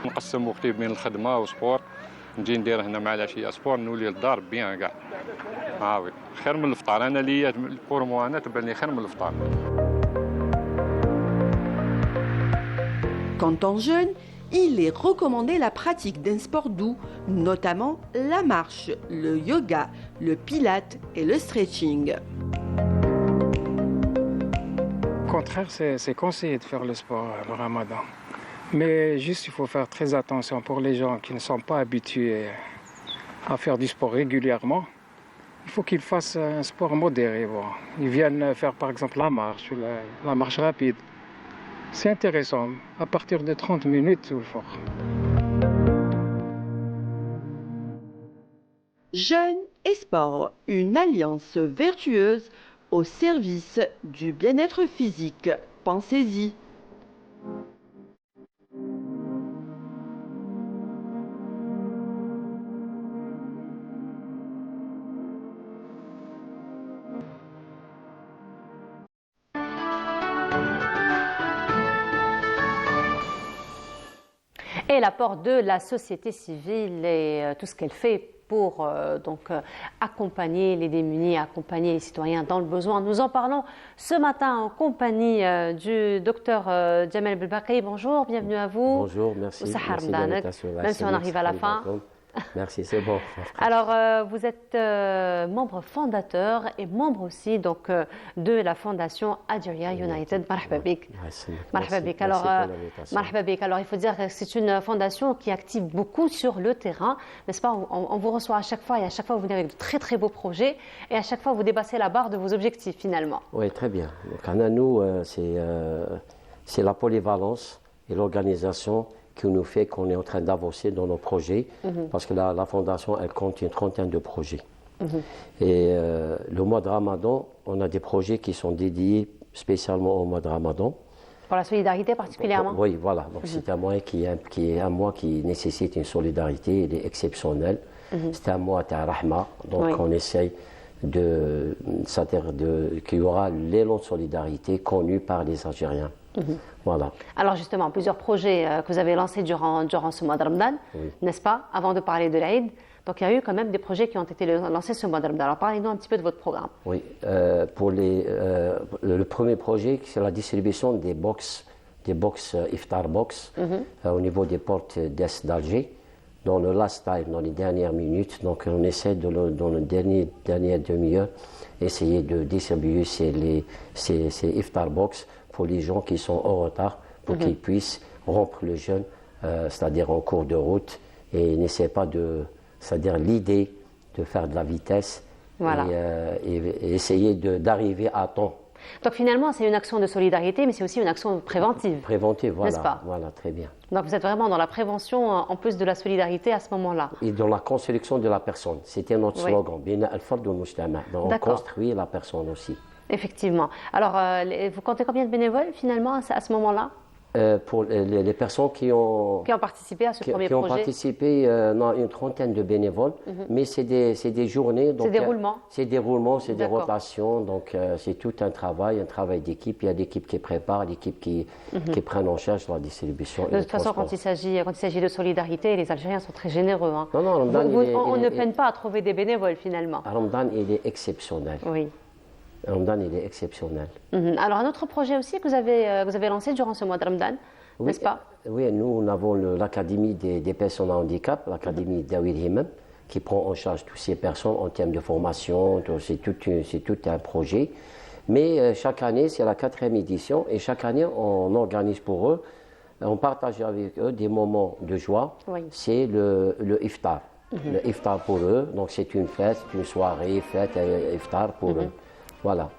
نقسم وقتي بين الخدمة والسبور نجي ندير هنا مع العشية سبور نولي للدار بيان كاع وي خير من الفطار أنا ليا بور مو أنا تبان لي خير من الفطار. Quand on jeûne, il est recommandé la pratique d'un sport doux, notamment la marche, le yoga, le pilate et le stretching. Au contraire, c'est conseillé de faire le sport le ramadan. Mais juste, il faut faire très attention pour les gens qui ne sont pas habitués à faire du sport régulièrement. Il faut qu'ils fassent un sport modéré. Bon. Ils viennent faire par exemple la marche ou la marche rapide. C'est intéressant, à partir de 30 minutes ou fort. Jeûne et sport, une alliance vertueuse au service du bien-être physique. Pensez-y. Et l'apport de la société civile et tout ce qu'elle fait pour accompagner les démunis, accompagner les citoyens dans le besoin. Nous en parlons ce matin en compagnie du docteur Djamel Belbaqi. Bonjour, bienvenue à vous. Bonjour, merci. Merci de l'invitation. Même si on arrive à la fin. Merci, c'est bon. Alors, vous êtes membre fondateur et membre aussi de la fondation Algeria United. Marhaba bik. Marhaba bik. Alors, marhaba bik. Alors, il faut dire que c'est une fondation qui active beaucoup sur le terrain, n'est-ce pas? On vous reçoit à chaque fois et à chaque fois vous venez avec de très très beaux projets et à chaque fois vous dépassez la barre de vos objectifs finalement. Oui, très bien. Donc, nous, c'est la polyvalence et l'organisation qui nous fait qu'on est en train d'avancer dans nos projets, parce que la Fondation, elle compte une 30aine de projets. Et le mois de Ramadan, on a des projets qui sont dédiés spécialement au mois de Ramadan. Pour la solidarité particulièrement? Oui, voilà. Donc c'est un mois qui est un mois qui nécessite une solidarité, il est exceptionnel. C'est un mois de Rahma, donc on essaye qu'il y aura l'élan de solidarité connu par les Algériens. Voilà. Alors justement, plusieurs projets que vous avez lancés durant ce mois de Ramadan, n'est-ce pas, avant de parler de l'Aïd. Donc il y a eu quand même des projets qui ont été lancés ce mois de Ramadan. Alors parlez-nous un petit peu de votre programme. Oui, pour le premier projet, c'est la distribution des box iftar box au niveau des portes d'Est d'Alger. dans le last time, dans les dernières minutes. Donc on essaie dans le dernière demi-heure, essayer de distribuer ces iftar box pour les gens qui sont en retard, pour qu'ils puissent rompre le jeûne, c'est-à-dire en cours de route, et n'essaie pas c'est-à-dire l'idée de faire de la vitesse et essayer d'arriver à temps. Donc finalement, c'est une action de solidarité, mais c'est aussi une action préventive. Préventive, voilà. N'est-ce pas? Voilà, très bien. Donc vous êtes vraiment dans la prévention en plus de la solidarité à ce moment-là. Et dans la construction de la personne. C'était notre slogan. Bina al-fard wal-mujtama. Donc on construit la personne aussi. Effectivement. Alors, vous comptez combien de bénévoles finalement à ce moment-là? Pour les personnes qui ont participé à ce premier projet. Qui ont participé, une trentaine de bénévoles, mais c'est des journées. C'est des roulements. C'est des roulements, c'est des rotations, donc c'est tout un travail d'équipe. Il y a l'équipe qui prépare, l'équipe qui prend en charge la distribution. De toute façon, quand il s'agit de solidarité, les Algériens sont très généreux. Hein. Non, Ramadan, on ne peine pas à trouver des bénévoles finalement. Ramadan, il est exceptionnel. Oui. Ramadan, il est exceptionnel. Alors, un autre projet aussi que vous avez lancé durant ce mois de Ramadan, n'est-ce pas? Oui, nous avons l'Académie des personnes à handicap, l'Académie d'Awil Himam, qui prend en charge toutes ces personnes en termes de formation. C'est tout un projet. Mais chaque année, c'est la 4e édition, et chaque année, on organise pour eux, on partage avec eux des moments de joie. Oui. C'est le iftar. Le iftar pour eux, donc c'est une fête, une soirée, fête, iftar pour eux. Voilà,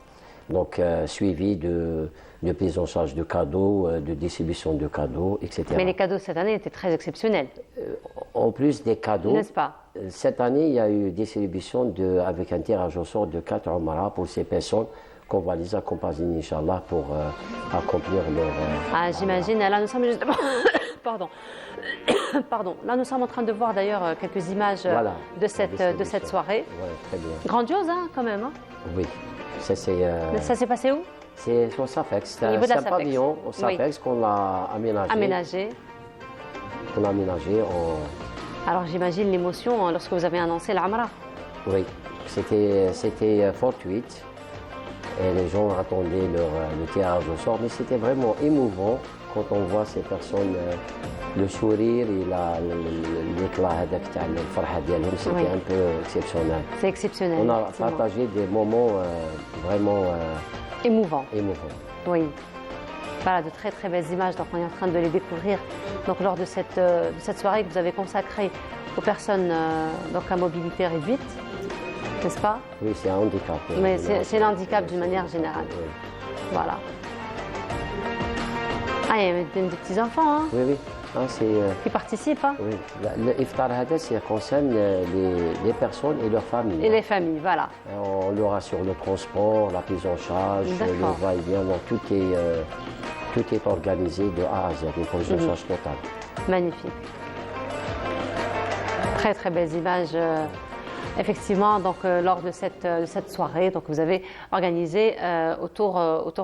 donc suivi de prise en charge de cadeaux, de distribution de cadeaux, etc. Mais les cadeaux cette année étaient très exceptionnels. En plus des cadeaux, n'est-ce pas? Cette année, il y a eu distribution avec un tirage au sort de 4 Umrah pour ces personnes qu'on va les accompagner, Inch'Allah, pour accomplir leur... j'imagine. Là, nous sommes justement... Pardon. Pardon. Là, nous sommes en train de voir d'ailleurs quelques images de cette soirée. Ouais, très bien. Grandiose, hein, quand même. Hein? Oui. Ça s'est passé où? C'est au Safex. C'est un pavillon au Safex qu'on a aménagé. Qu'on a aménagé Alors j'imagine l'émotion lorsque vous avez annoncé l'Amra. Oui, c'était fortuite. Et les gens attendaient le tirage au sort, mais c'était vraiment émouvant quand on voit ces personnes, le sourire et l'éclat de farha dialhom, c'était un peu exceptionnel. C'est exceptionnel. On a partagé des moments vraiment émouvants. Oui. Voilà, de très très belles images, donc on est en train de les découvrir donc, lors de cette soirée que vous avez consacrée aux personnes donc à mobilité réduite, n'est-ce pas? Oui, c'est un handicap. Mais c'est l'handicap d'une manière générale. Oui. Voilà. Il y a des petits-enfants, hein? Oui. Qui participent, hein? Oui. Le iftar hada, ça concerne les personnes et leurs familles. Et les familles, voilà. On leur assure le transport, la prise en charge, le va-et-vient, donc tout est organisé de A à Z, une prise en charge totale. Magnifique. Très très belles images. Effectivement, donc lors de cette soirée, donc vous avez organisé autour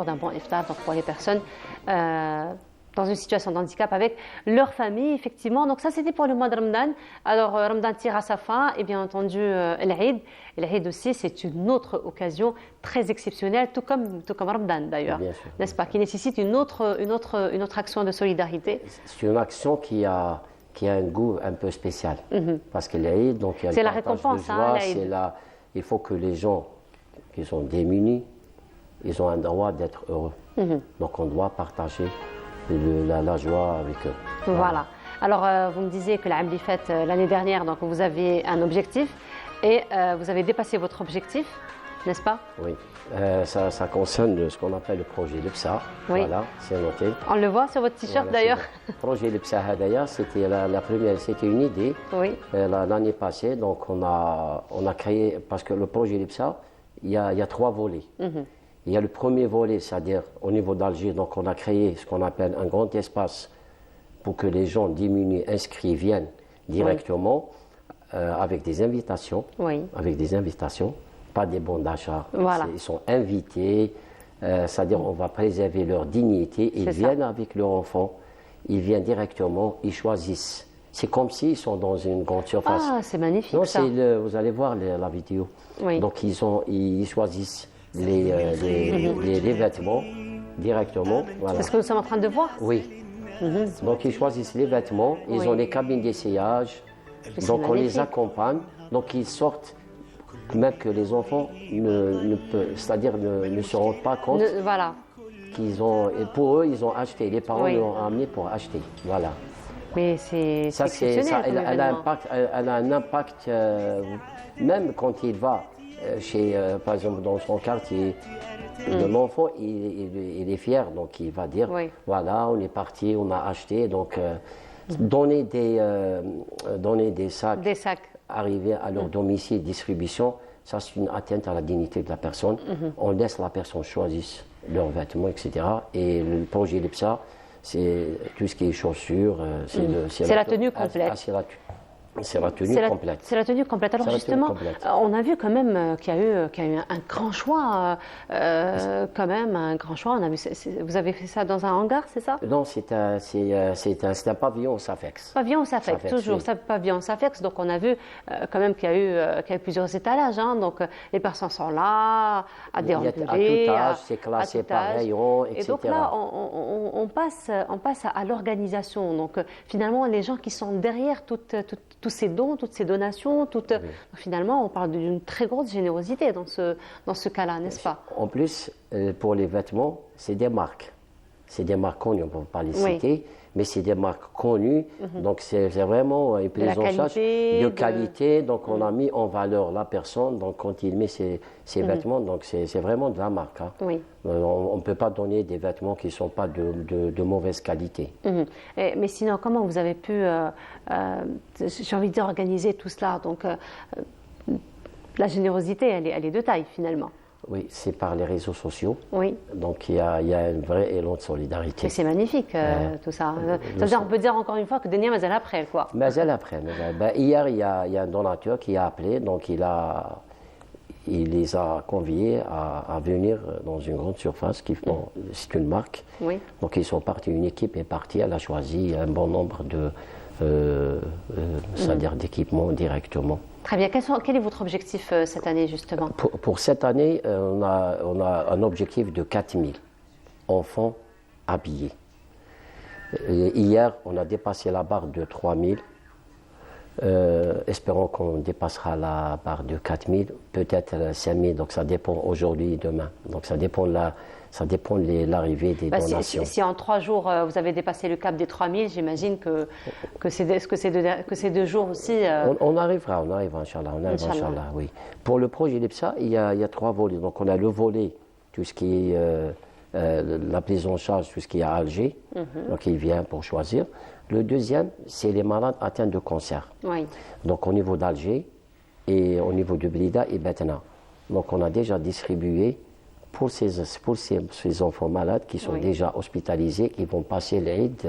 d'un bon iftar donc pour les personnes dans une situation de handicap avec leur famille, effectivement. Donc ça, c'était pour le mois de Ramadan. Alors, Ramadan tire à sa fin et bien entendu l'Aïd. L'Aïd aussi, c'est une autre occasion très exceptionnelle, tout comme Ramadan d'ailleurs, n'est-ce pas, qui nécessite une autre action de solidarité. C'est une action qui a un goût un peu spécial, parce que l'Aïd, donc il y a c'est la récompense, de joie, il faut que les gens qui sont démunis, ils ont un droit d'être heureux. Donc on doit partager la joie avec eux. Voilà. Alors, vous me disiez que l'Amli Fête l'année dernière, donc vous aviez un objectif et vous avez dépassé votre objectif, n'est-ce pas? Oui. Ça concerne ce qu'on appelle le projet Lipsa. Oui. Voilà, c'est noté. On le voit sur votre t-shirt d'ailleurs. Le projet Lipsa Hadaya, c'était la première, c'était une idée. Oui. L'année passée, donc on a créé, parce que le projet Lipsa, il y a 3 volets. Il y a le premier volet, c'est-à-dire au niveau d'Alger, donc on a créé ce qu'on appelle un grand espace pour que les gens démunis inscrits viennent directement avec des invitations. Oui. Avec des invitations, pas des bons d'achat. Voilà. Ils sont invités, c'est-à-dire on va préserver leur dignité. Ils viennent avec leur enfant, ils viennent directement, ils choisissent. C'est comme s'ils sont dans une grande surface. Ah, c'est magnifique. Non, ça. Vous allez voir la vidéo. Oui. Donc ils choisissent les vêtements directement. Voilà. C'est ce que nous sommes en train de voir? Oui. Donc ils choisissent les vêtements, ils ont les cabines d'essayage, Donc on les accompagne, donc ils sortent, même que les enfants c'est-à-dire ne se rendent pas compte Voilà. qu'ils ont, et pour eux, ils ont acheté, les parents Oui. l'ont amené pour acheter, voilà. Mais c'est exceptionnel comme elle a événement. un impact, même quand il va chez, par exemple, dans son quartier, l'enfant, il est fier, donc il va dire, voilà, on est parti, on a acheté, donc donner des sacs, arriver à leur domicile, distribution, ça c'est une atteinte à la dignité de la personne. On laisse la personne choisir leurs vêtements, etc. Et le projet LIPSA, c'est tout ce qui est chaussures, c'est la tenue complète. C'est la tenue complète. C'est la tenue complète. Alors justement, on a vu quand même qu'il y a eu un grand choix, quand même, un grand choix. On a vu, vous avez fait ça dans un hangar, c'est ça? Non, c'est un pavillon au Safex. Pavillon au Safex, toujours, oui. pavillon au Safex. Donc on a vu quand même qu'il y a eu plusieurs étalages. Hein, donc les personnes sont là, à déambuler. À tout âge, c'est classé par rayon, etc. Et donc là, on passe à l'organisation. Donc finalement, les gens qui sont derrière tous ces dons, toutes ces donations, finalement, on parle d'une très grande générosité dans ce cas-là, n'est-ce pas? En plus, pour les vêtements, c'est des marques. C'est des marques connues, on ne peut pas les citer, mais c'est des marques connues. Donc c'est vraiment une prise en charge de qualité. Donc on a mis en valeur la personne. Donc quand il met ses vêtements, donc c'est vraiment de la marque. Hein. Oui. On ne peut pas donner des vêtements qui ne sont pas de mauvaise qualité. Mais sinon, comment vous avez pu, j'ai envie de dire, organiser tout cela? Donc la générosité, elle est de taille finalement. Oui, c'est par les réseaux sociaux. Oui. Donc il y a un vrai élan de solidarité. Mais c'est magnifique tout ça. Ça veut dire, on peut dire encore une fois que Denia Mazal après, quoi. Mazal après. Hier, il y a un donateur qui a appelé, donc il les a conviés à venir dans une grande surface. C'est une marque. Oui. Donc ils sont partis, une équipe est partie, elle a choisi un bon nombre c'est-à-dire d'équipements directement. Très bien. Quel est votre objectif cette année, justement? Pour cette année, on a un objectif de 4000 enfants habillés. Hier, on a dépassé la barre de 3000. Espérons qu'on dépassera la barre de 4000, peut-être 5000. Donc ça dépend aujourd'hui et demain. Donc ça dépend de l'arrivée des donations. Si en 3 jours, vous avez dépassé le cap des 3000, j'imagine que ces 2 jours aussi... On arrivera, Inch'Allah. Inch'Allah, oui. Pour le projet LIPSA, il y a 3 volets. Donc on a le volet, tout ce qui est la prise en charge, tout ce qui est à Alger. Donc il vient pour choisir. Le deuxième, c'est les malades atteints de cancer. Oui. Donc au niveau d'Alger et au niveau de Blida et Betna. Donc on a déjà distribué pour ces enfants malades qui sont déjà hospitalisés, qui vont passer l'Aïd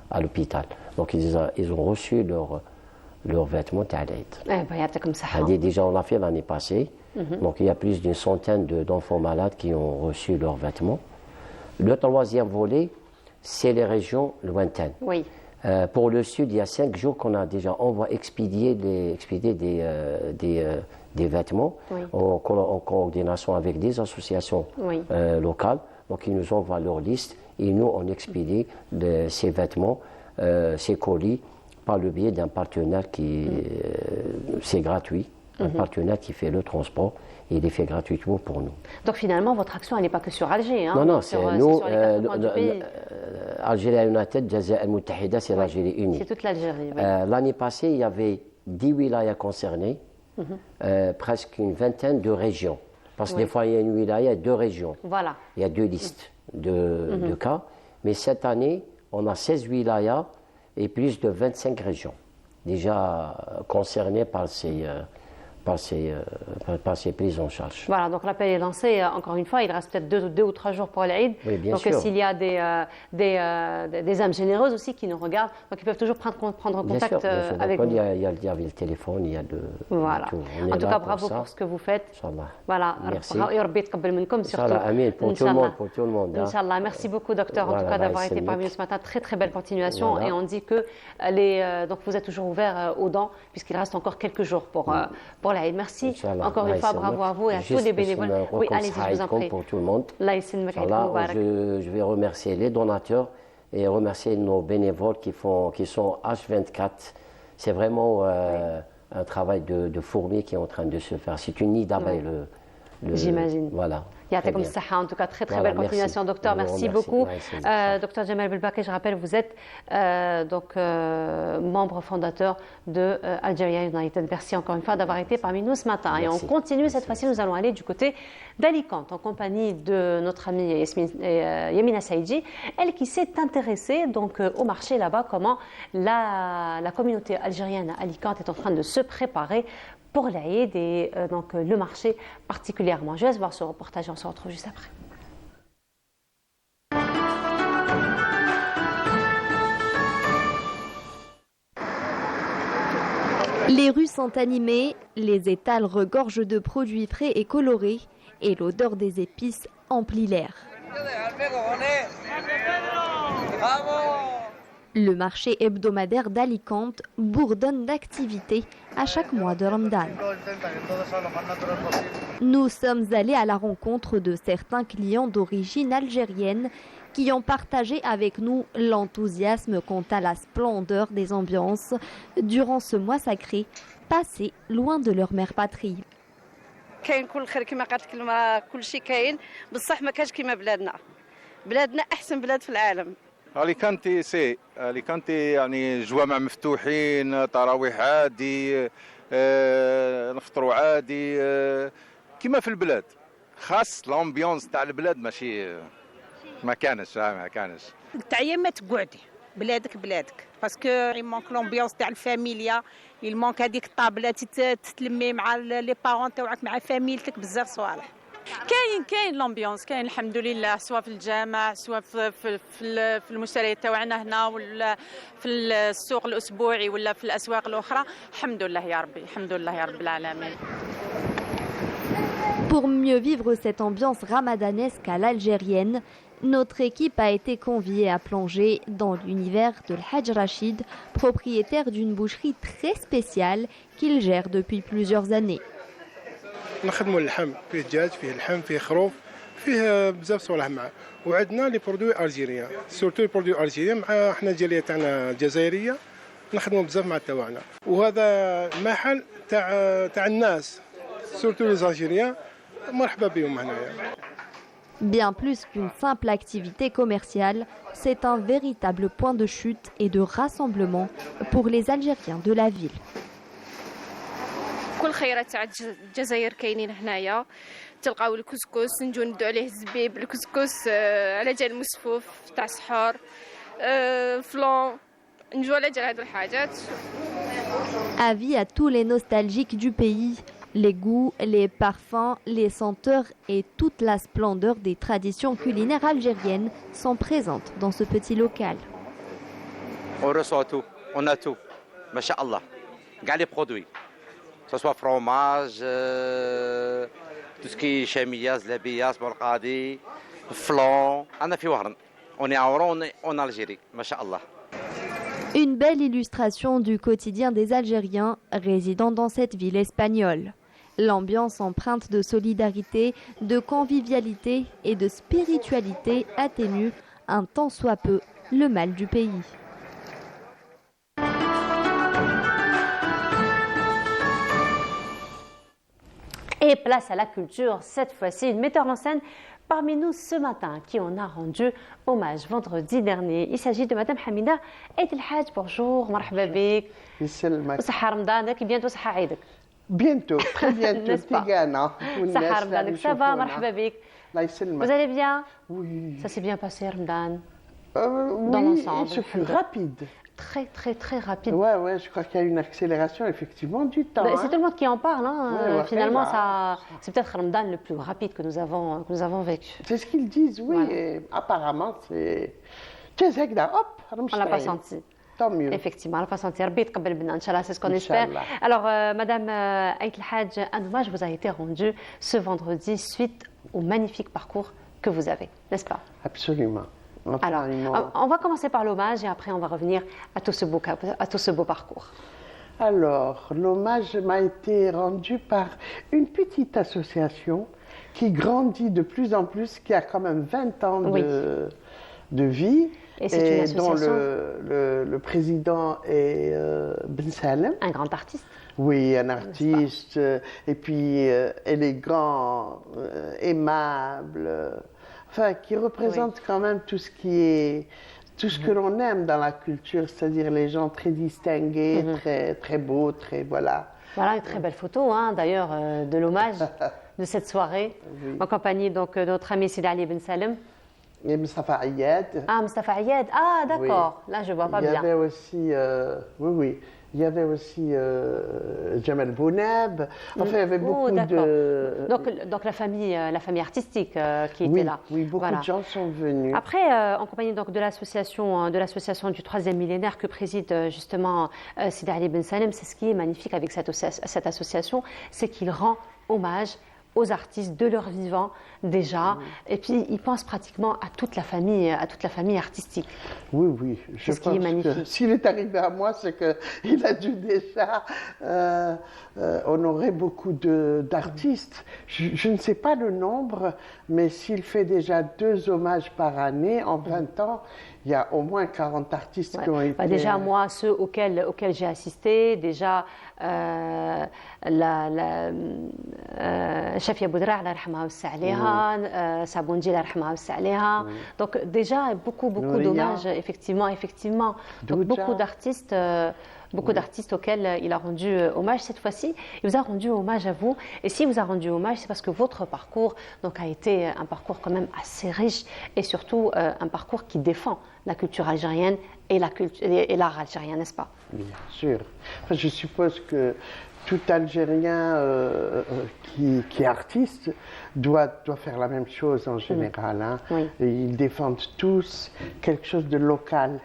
à l'hôpital. Donc ils ont reçu leurs vêtements à l'Aïd. Déjà on l'a fait l'année passée. Donc il y a plus d'une centaine d'enfants malades qui ont reçu leurs vêtements. Le troisième volet, c'est les régions lointaines. Oui. Pour le Sud, il y a 5 jours on va expédier des vêtements en coordination avec des associations locales. Donc ils nous envoient leur liste et nous on expédie ces vêtements, ces colis par le biais d'un partenaire c'est gratuit, un partenaire qui fait le transport. Et il est fait gratuitement pour nous. Donc finalement, votre action, elle n'est pas que sur Alger. Hein, non, c'est nous. Algérie United, Jazair Al-Muttahida, c'est l'Algérie unie. C'est toute l'Algérie. Oui. L'année passée, il y avait 10 wilayas concernées, presque une vingtaine de régions. Parce que des fois, il y a une wilaya, 2 régions. Voilà. Il y a 2 listes de cas. Mais cette année, on a 16 wilayas et plus de 25 régions déjà concernées par ces prises en charge. Voilà, donc l'appel est lancé. Encore une fois, il reste peut-être 2 ou 3 jours pour l'Aïd. Oui, bien donc s'il y a des âmes généreuses aussi qui nous regardent, donc ils peuvent toujours prendre contact avec vous. Il y a le téléphone, il y a de voilà. tout. En tout cas, bravo pour ce que vous faites. Inch'Allah. Voilà. Merci. Inch'Allah, Amin, pour tout le monde. Inch'Allah. Merci beaucoup, docteur, en tout cas, d'avoir été parmi nous ce matin. Très, très belle continuation. Voilà. Et on dit que donc vous êtes toujours ouvert aux dons, puisqu'il reste encore quelques jours pour l'Aïd. Merci. Encore une fois, bravo à vous et à tous les bénévoles. Oui, allez-y, je vous en prie. Pour tout le monde. Je vais remercier les donateurs et remercier nos bénévoles qui sont H24 c'est vraiment un travail de fourmi qui est en train de se faire. C'est une nid d'abeilles. J'imagine. Voilà. Ya'takoum as-saha. En tout cas, très Voilà, belle continuation, merci. docteur. Merci beaucoup. Ouais, Docteur Jamal Belbaki, je rappelle, vous êtes membre fondateur de Algeria United. Merci encore une fois d'avoir été parmi nous ce matin. Et on continue, cette fois-ci, nous allons aller du côté d'Alicante en compagnie de notre amie Yamina Saïdji, elle qui s'est intéressée donc, au marché là-bas, comment la communauté algérienne à Alicante est en train de se préparer pour l'Aïd et donc le marché particulièrement. Je laisse voir ce reportage et on se retrouve juste après. Les rues sont animées, les étals regorgent de produits frais et colorés et l'odeur des épices emplit l'air. Le marché hebdomadaire d'Alicante bourdonne d'activités à chaque mois de Ramadan. Nous sommes allés à la rencontre de certains clients d'origine algérienne qui ont partagé avec nous l'enthousiasme quant à la splendeur des ambiances durant ce mois sacré passé loin de leur mère patrie. كاين كل خير كما قالت كلمه كل شيء كاين بصح ما كاش كيما بلادنا احسن بلاد في العالم. أليكانتي يعني جوامع مفتوحين، تراويح عادي، نفطروا عادي كما في البلاد. خاص لامبيونس تاع البلاد ماشي ما كانش تعيا ما تقعدي بلادك باسكو يمونك لامبيونس تاع الفاميليا، يمونك هذيك الطابله تتلمي مع لي بارون تاعك مع فاميلتك بزاف صوالح. كاين لامبيونس، كاين الحمد لله، سواء في الجامع سواء في المشتريات تاعنا هنا ولا في السوق الاسبوعي ولا في الاسواق الاخرى. الحمد لله يا ربي، الحمد لله يا رب العالمين. Pour mieux vivre cette ambiance ramadanesque à l'algérienne, notre équipe a été conviée à plonger dans l'univers de l'Hajj Rachid, propriétaire d'une boucherie très spéciale qu'il gère depuis plusieurs années. نخدموا اللحم، فيه دجاج، فيه لحم، فيه خروف، فيه بزاف صوالح معاه، وعندنا لي برودوي الجيريان، سورتو لي برودوي الجيريان مع حنا الجاليه تاعنا الجزائريه نخدموا بزاف مع تاعنا، وهذا محل تاع الناس سورتو لي الجيريان مرحبا بهم هنايا. Bien plus qu'une simple activité commerciale, c'est un véritable point de chute et de rassemblement pour les Algériens de la ville. كل خيرات تاع الجزائر كاينين هنايا، تلقاو الكسكس نجو ندو عليه الزبيب، الكسكس على جال المسفوف تاع السحور، فلون نجو على جال هادو الحاجات. Avis à tous les nostalgiques du pays, les goûts, les parfums, les senteurs et toute la splendeur des traditions culinaires algériennes sont présentes dans ce petit local. On reçoit tout, on a tout, masha'Allah, gars les produits. Que ce soit fromage, tout ce qui est chamiyas, labiyas, borqadi, flan. On est à Oran, en Algérie, masha'Allah. Une belle illustration du quotidien des Algériens résidant dans cette ville espagnole. L'ambiance empreinte de solidarité, de convivialité et de spiritualité atténue un tant soit peu le mal du pays. Et place à la culture, cette fois-ci, une metteur en scène parmi nous ce matin qui en a rendu hommage vendredi dernier. Il s'agit de Madame Hamida Eid El Hadj. Bonjour, marhaba bik. يسلمك. وصحة رمضانك, bientôt صحة عيدك. Bientôt, très bientôt, Tigana. صحة رمضانك, ça va, marhaba bik. الله يسلمك. Vous allez bien? Oui. Ça s'est bien passé, Ramadan? Dans l'ensemble. il se fut rapide. Très, très, très rapide. Ouais, je crois qu'il y a une accélération effectivement du temps. C'est tout le monde qui en parle. Hein. Ouais, finalement, c'est peut-être Ramadan le plus rapide que nous avons vécu. C'est ce qu'ils disent, oui. Voilà. Et apparemment, c'est... Hop, on l'a pas senti. Tant mieux. Effectivement, on l'a pas senti. Rabbi tqabbal minna, Inch'Allah, c'est ce qu'on espère. Alors, Madame Eid El Hadj, un hommage vous a été rendu ce vendredi suite au magnifique parcours que vous avez, n'est-ce pas? Absolument. Alors, on va commencer par l'hommage et après on va revenir à tout ce beau parcours. Alors, l'hommage m'a été rendu par une petite association qui grandit de plus en plus, qui a quand même 20 ans de vie. Et c'est une dont association. le président est Ben Salem. Un grand artiste. Oui, un artiste, et puis élégant, aimable, enfin, qui représente quand même tout ce qui est, tout ce que l'on aime dans la culture, c'est-à-dire les gens très distingués, très, très beaux, très, voilà. Voilà une très belle photo, hein, d'ailleurs, de l'hommage de cette soirée, en compagnie donc, de notre ami Sidi Ali Ben Salem. Et Mustafa Ayad. Ah, Mustafa Ayad, ah d'accord, là je vois pas bien. Il y avait aussi, il y avait aussi Jamal Bounab. Enfin, il y avait beaucoup de... Donc la famille artistique qui était là. Oui, beaucoup de gens sont venus. Après, en compagnie donc, de l'association du 3e millénaire que préside justement Sidi Ali Ben Salem, c'est ce qui est magnifique avec cette association, c'est qu'il rend hommage aux artistes de leur vivant déjà, et puis il pense pratiquement à toute la famille artistique. Oui, je pense que s'il est arrivé à moi, c'est qu'il a dû déjà honorer beaucoup d'artistes. Je ne sais pas le nombre, mais s'il fait déjà 2 hommages par année, en 20 ans, il y a au moins 40 artistes qui ont été... Déjà, moi, ceux auxquels j'ai assisté, déjà, Chafia Boudra, Allah yarhamha wa yassa alayha, Sabounji, Allah yarhamha wa yassa alayha. Donc, déjà, beaucoup d'hommages, effectivement. Donc, beaucoup d'artistes auxquels il a rendu hommage cette fois-ci. Il vous a rendu hommage à vous. Et s'il vous a rendu hommage, c'est parce que votre parcours donc, a été un parcours quand même assez riche et surtout un parcours qui défend la culture algérienne et l'art algérien, n'est-ce pas? Bien sûr. Enfin, je suppose que tout Algérien qui est artiste doit faire la même chose en général. Hein. Oui. Et ils défendent tous quelque chose de local.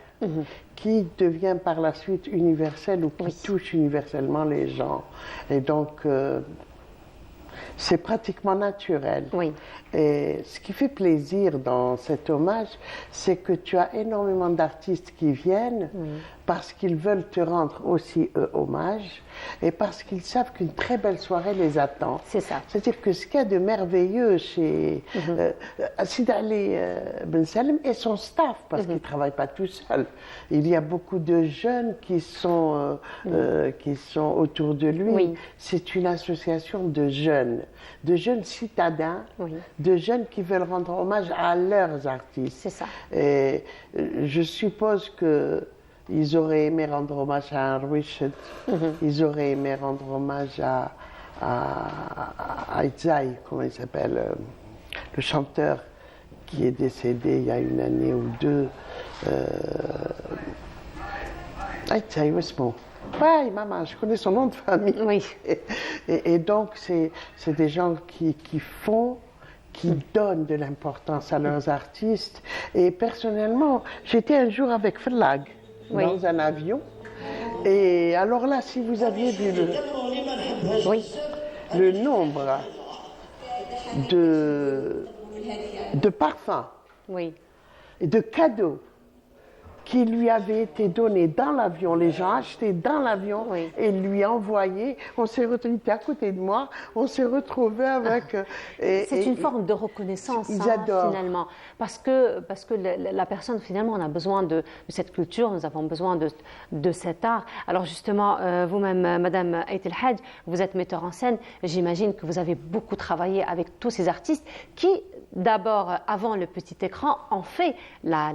Qui devient par la suite universel ou qui touche universellement les gens. Et donc, c'est pratiquement naturel. Et ce qui fait plaisir dans cet hommage, c'est que tu as énormément d'artistes qui viennent parce qu'ils veulent te rendre aussi hommage et parce qu'ils savent qu'une très belle soirée les attend. C'est ça. C'est-à-dire que ce qu'il y a de merveilleux chez Sidi Ali Ben Salem et son staff, parce qu'il ne travaille pas tout seul. Il y a beaucoup de jeunes qui sont autour de lui. C'est une association de jeunes citadins, de jeunes qui veulent rendre hommage à leurs artistes. C'est ça. Et je suppose qu'ils auraient aimé rendre hommage à Richard, ils auraient aimé rendre hommage à Itzai, comment il s'appelle, le chanteur qui est décédé il y a 1 année ou 2. Itzai, Wesmo. Oui, maman, je connais son nom de famille. Oui. Et donc, c'est des gens qui donnent de l'importance à leurs artistes. Et personnellement, j'étais un jour avec Flag dans un avion. Et alors là, si vous aviez vu le nombre de parfums et de cadeaux qui lui avait été donné dans l'avion, les gens achetaient dans l'avion et lui envoyaient. On s'est retrouvés, il était à côté de moi, on s'est retrouvés avec... C'est une forme de reconnaissance, ils adorent. Finalement, parce que la personne, finalement, on a besoin de cette culture, nous avons besoin de cet art. Alors justement, vous-même, Madame Aït El Hadj, vous êtes metteur en scène, j'imagine que vous avez beaucoup travaillé avec tous ces artistes qui, d'abord, avant le petit écran, ont fait la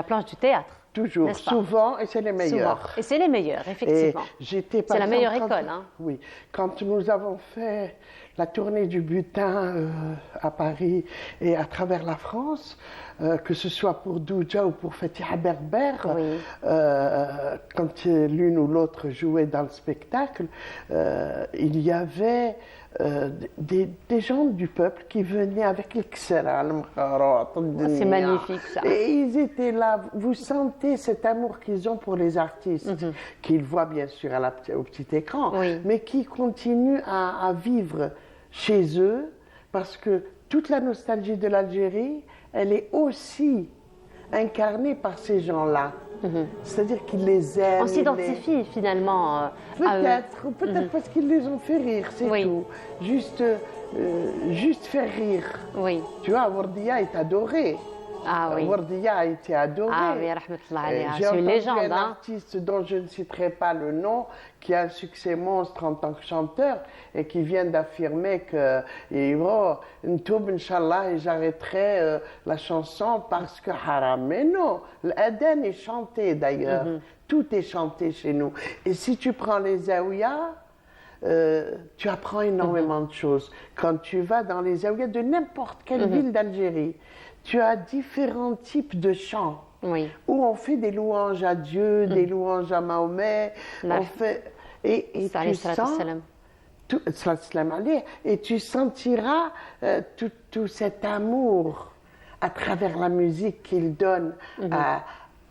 planche du théâtre. Toujours, souvent, et c'est les meilleurs. Souvent. Et c'est les meilleurs, effectivement. C'est la meilleure école. Hein. Oui, quand nous avons fait la tournée du butin à Paris et à travers la France, que ce soit pour Douja ou pour Fatiha Berber, quand l'une ou l'autre jouait dans le spectacle, il y avait des gens du peuple qui venaient avec l'Iksara, c'est magnifique ça. Et ils étaient là, vous sentez cet amour qu'ils ont pour les artistes, qu'ils voient bien sûr au petit écran, mais qui continuent à vivre chez eux, parce que toute la nostalgie de l'Algérie, elle est aussi incarnée par ces gens-là. C'est-à-dire qu'ils les aiment. On s'identifie finalement peut-être parce qu'ils les ont fait rire, c'est tout. Juste faire rire. Oui. Tu vois, Wardia est adoré. Ah oui. Wardia a été adorée. Ah oui, rahmatullah alayha. J'ai C'est une entendu légende. un Hein. artiste dont je ne citerai pas le nom, qui a un succès monstre en tant que chanteur et qui vient d'affirmer que Ntoub, Inch'Allah, et j'arrêterai la chanson parce que haram. Mais non, l'Aden est chanté d'ailleurs. Tout est chanté chez nous. Et si tu prends les zaouïas, tu apprends énormément de choses. Quand tu vas dans les zaouïas de n'importe quelle ville d'Algérie, tu as différents types de chants. Oui. Où on fait des louanges à Dieu, des louanges à Mahomet, on fait, et tu sens tout, et tu sentiras tout cet amour à travers la musique qu'il donne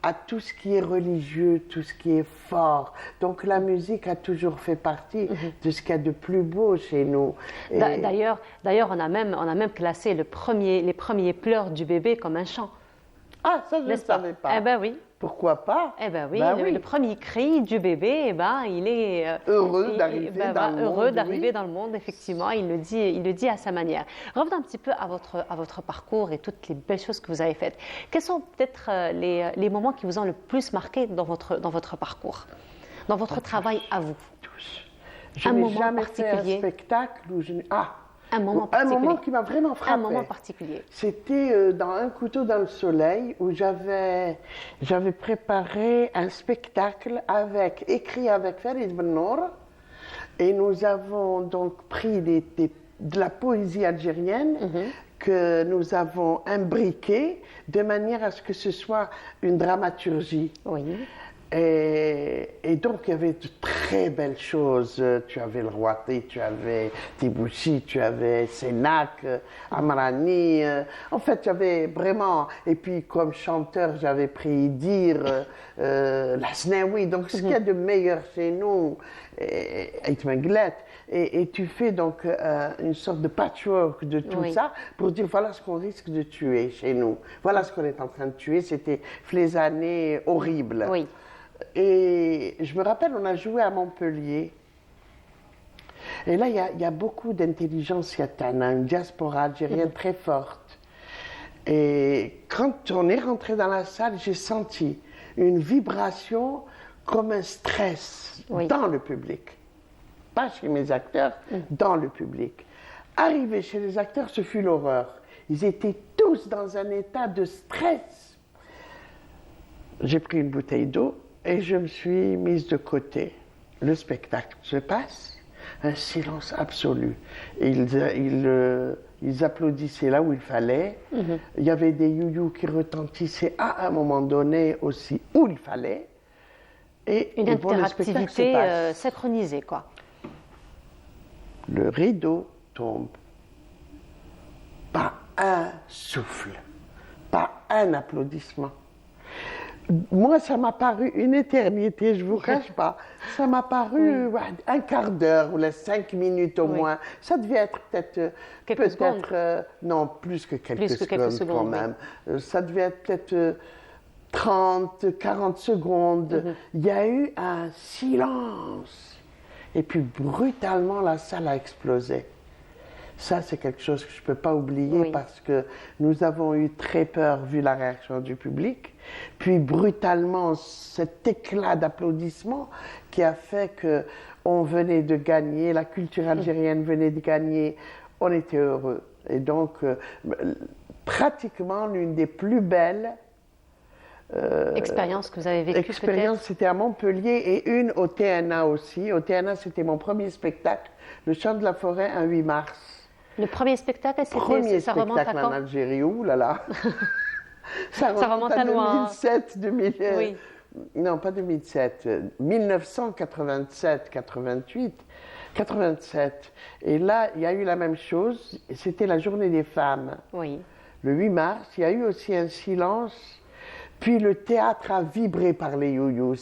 à tout ce qui est religieux, tout ce qui est fort. Donc la musique a toujours fait partie de ce qu'il y a de plus beau chez nous. D'ailleurs, on a même classé les premiers pleurs du bébé comme un chant. Ah, ça, je ne savais pas. Eh ben oui. Pourquoi pas? Eh ben oui, Ben le premier cri du bébé, eh ben, il est heureux d'arriver dans le monde. Heureux d'arriver dans le monde, effectivement. Il le dit à sa manière. Revenons un petit peu à votre parcours et toutes les belles choses que vous avez faites. Quels sont peut-être les moments qui vous ont le plus marqué dans votre parcours, dans votre travail à vous? Tous. Je n'ai jamais fait un spectacle où je... Un moment qui m'a vraiment frappé. Un moment particulier. C'était dans Un couteau dans le soleil où j'avais préparé un spectacle écrit avec Farid Bennour. Et nous avons donc pris de la poésie algérienne que nous avons imbriquée de manière à ce que ce soit une dramaturgie. Oui. Et donc, il y avait de très belles choses. Tu avais le Rouati, tu avais Tibouchi, tu avais Sénac, Amrani. En fait, j'avais vraiment... Et puis, comme chanteur, j'avais pris Dir, Lasnaoui. Donc, ce qu'il y a de meilleur chez nous, et tu fais donc une sorte de patchwork de tout ça pour dire voilà ce qu'on risque de tuer chez nous. Voilà ce qu'on est en train de tuer. C'était les années horribles. Oui. Et je me rappelle, on a joué à Montpellier. Et là, il y a beaucoup d'intelligence yatana, une diaspora algérienne très forte. Et quand on est rentré dans la salle, j'ai senti une vibration comme un stress dans le public. Pas chez mes acteurs, dans le public. Arrivé chez les acteurs, ce fut l'horreur. Ils étaient tous dans un état de stress. J'ai pris une bouteille d'eau et je me suis mise de côté. Le spectacle se passe, un silence absolu. Ils applaudissaient là où il fallait. Il y avait des you-you qui retentissaient à un moment donné aussi où il fallait. Et une interactivité synchronisée, quoi. Le rideau tombe. Pas un souffle, pas un applaudissement. Moi, ça m'a paru une éternité, je ne vous cache pas. Ça m'a paru un quart d'heure ou les 5 minutes au moins. Ça devait être peut-être non, plus que quelques secondes quand même. Ça devait être peut-être 30, 40 secondes. Il y a eu un silence. Et puis brutalement, la salle a explosé. Ça, c'est quelque chose que je ne peux pas oublier parce que nous avons eu très peur vu la réaction du public. Puis brutalement, cet éclat d'applaudissements qui a fait qu'on venait de gagner, la culture algérienne venait de gagner, on était heureux. Et donc, pratiquement l'une des plus belles expériences que vous avez vécues. Expérience, c'était à Montpellier et une au TNA aussi. Au TNA, c'était mon premier spectacle, Le Chant de la Forêt, un 8 mars. Le premier spectacle, ça remonte à quand? En Algérie, ouh là là. Ça remonte à loin. 2007, 2000. Oui. Non, pas 2007. 1987, 88, 87. Et là, il y a eu la même chose. C'était la Journée des femmes. Oui. Le 8 mars, il y a eu aussi un silence. Puis le théâtre a vibré par les you-you.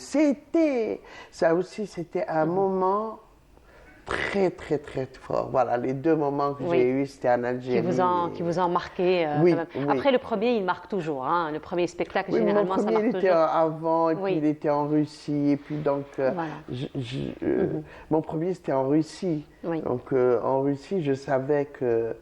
Ça aussi, c'était un moment très, très, très fort. Voilà, les deux moments que j'ai eus, c'était en Algérie. Qui vous ont marqué. Oui, quand même. Après, le premier, il marque toujours. Hein. Le premier spectacle, généralement, ça marque toujours. Mon premier, il était avant, et puis il était en Russie. Et puis donc, mon premier, c'était en Russie. Oui. Donc, en Russie, je savais que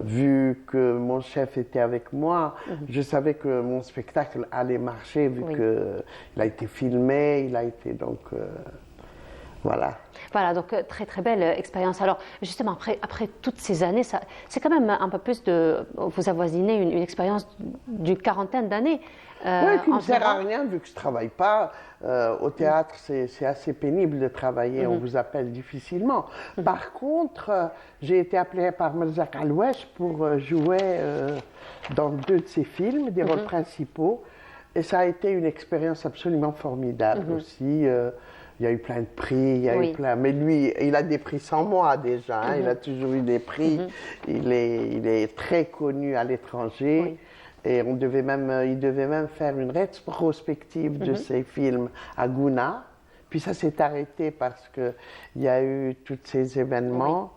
vu que mon chef était avec moi, je savais que mon spectacle allait marcher, vu qu'il a été filmé, il a été donc... voilà. Voilà, donc très très belle expérience. Alors justement, après toutes ces années, c'est quand même un peu plus de... Vous avoisinez une expérience d'une quarantaine d'années. Oui, qui ne sert à rien vu que je ne travaille pas. Au théâtre, c'est assez pénible de travailler, on vous appelle difficilement. Par contre, j'ai été appelée par Merzak Alouesh pour jouer dans 2 de ses films, des rôles principaux. Et ça a été une expérience absolument formidable aussi. Il y a eu plein de prix, il y a eu plein... Mais lui, il a des prix sans moi déjà, hein, il a toujours eu des prix. Il est très connu à l'étranger. Et il devait même faire une rétrospective de ses films à Gouna. Puis ça s'est arrêté parce qu'il y a eu tous ces événements.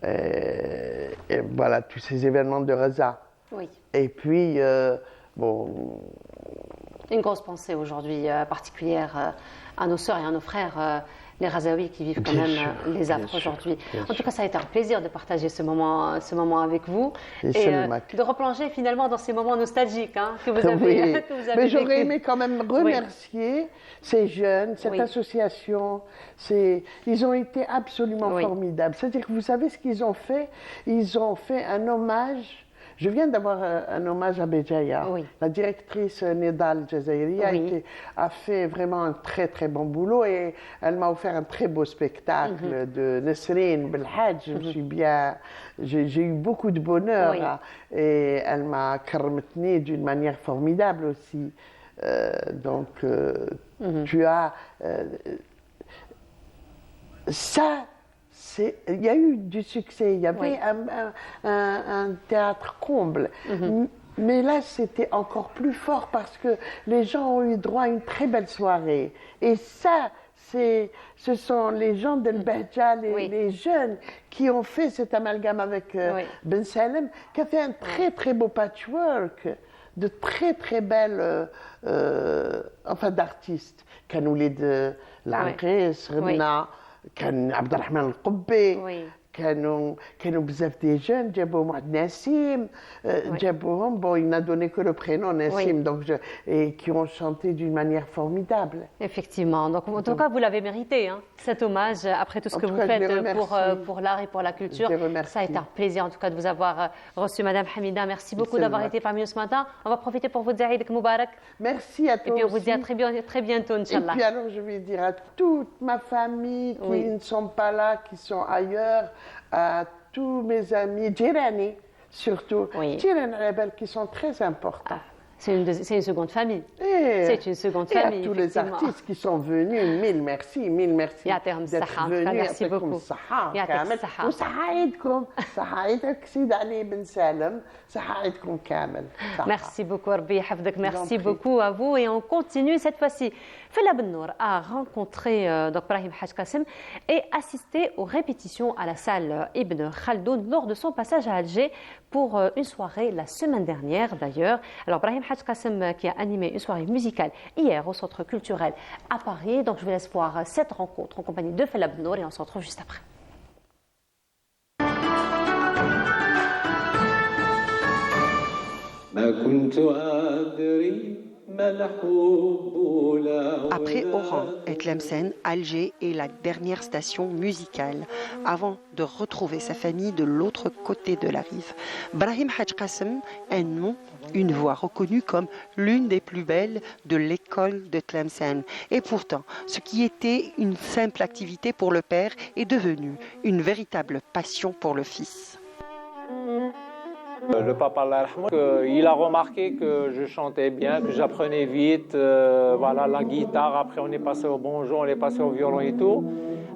Et voilà, tous ces événements de Reza. Et puis, bon... Une grosse pensée aujourd'hui particulière à nos sœurs et à nos frères, les Razaouis qui vivent quand même les affres aujourd'hui. En tout cas, ça a été un plaisir de partager ce moment avec vous et de replonger finalement dans ces moments nostalgiques que vous avez, Mais j'aurais aimé quand même remercier ces jeunes, cette association. Ils ont été absolument formidables. C'est-à-dire que vous savez ce qu'ils ont fait? Ils ont fait un hommage. Je viens d'avoir un hommage à Béjaïa. La directrice Nidal Jazairi a fait vraiment un très très bon boulot et elle m'a offert un très beau spectacle de Nesrine Belhadj. J'ai eu beaucoup de bonheur et elle m'a karmetni d'une manière formidable aussi. Donc tu as ça. Il y a eu du succès, il y avait un théâtre comble. Mais là, c'était encore plus fort parce que les gens ont eu droit à une très belle soirée. Et ça, ce sont les gens d'El Bahja, les jeunes, qui ont fait cet amalgame avec Ben Salem, qui a fait un très très beau patchwork de très très belles, d'artistes. Kanoulid Lanqis, Rena. كان عبد الرحمن القبي كانوا بزاف دي جون جابوهم عند نسيم جابوهم bon il n'a donné que le prénom Nassim donc et qui ont chanté d'une manière formidable. Effectivement, donc en tout cas vous l'avez mérité cet hommage après tout ce que vous faites pour l'art et pour la culture. Ça a été un plaisir en tout cas de vous avoir reçu Madame Hamida. Merci beaucoup d'avoir été parmi nous ce matin. On va profiter pour vous dire Eid Moubarak. Merci à toi. Et puis on vous dit à très bientôt Inch'Allah. Et puis alors je vais dire à toute ma famille qui ne sont pas là, qui sont ailleurs, à tous mes amis, Djirani surtout, Djirani Rebel qui sont très importants. C'est une seconde famille. C'est une seconde famille. Et à tous les artistes qui sont venus, mille merci d'être venus. Merci beaucoup. Merci beaucoup, Rabbi Yahfadek. Merci beaucoup à vous. Et on continue cette fois-ci. Fela Bennour a rencontré Brahim Hadj Qasim et assisté aux répétitions à la salle Ibn Khaldoun lors de son passage à Alger pour une soirée la semaine dernière d'ailleurs. Alors Brahim Hadj Qasim qui a animé une soirée musicale hier au Centre culturel à Paris. Donc je vous laisse voir cette rencontre en compagnie de Fela Bennour et on se retrouve juste après. Après Oran et Tlemcen, Alger est la dernière station musicale avant de retrouver sa famille de l'autre côté de la rive. Brahim Hadj Qasim, un nom, une voix reconnue comme l'une des plus belles de l'école de Tlemcen. Et pourtant, ce qui était une simple activité pour le père est devenu une véritable passion pour le fils. Le papa, il a remarqué que je chantais bien, que j'apprenais vite, la guitare. Après, on est passé au banjo, on est passé au violon et tout.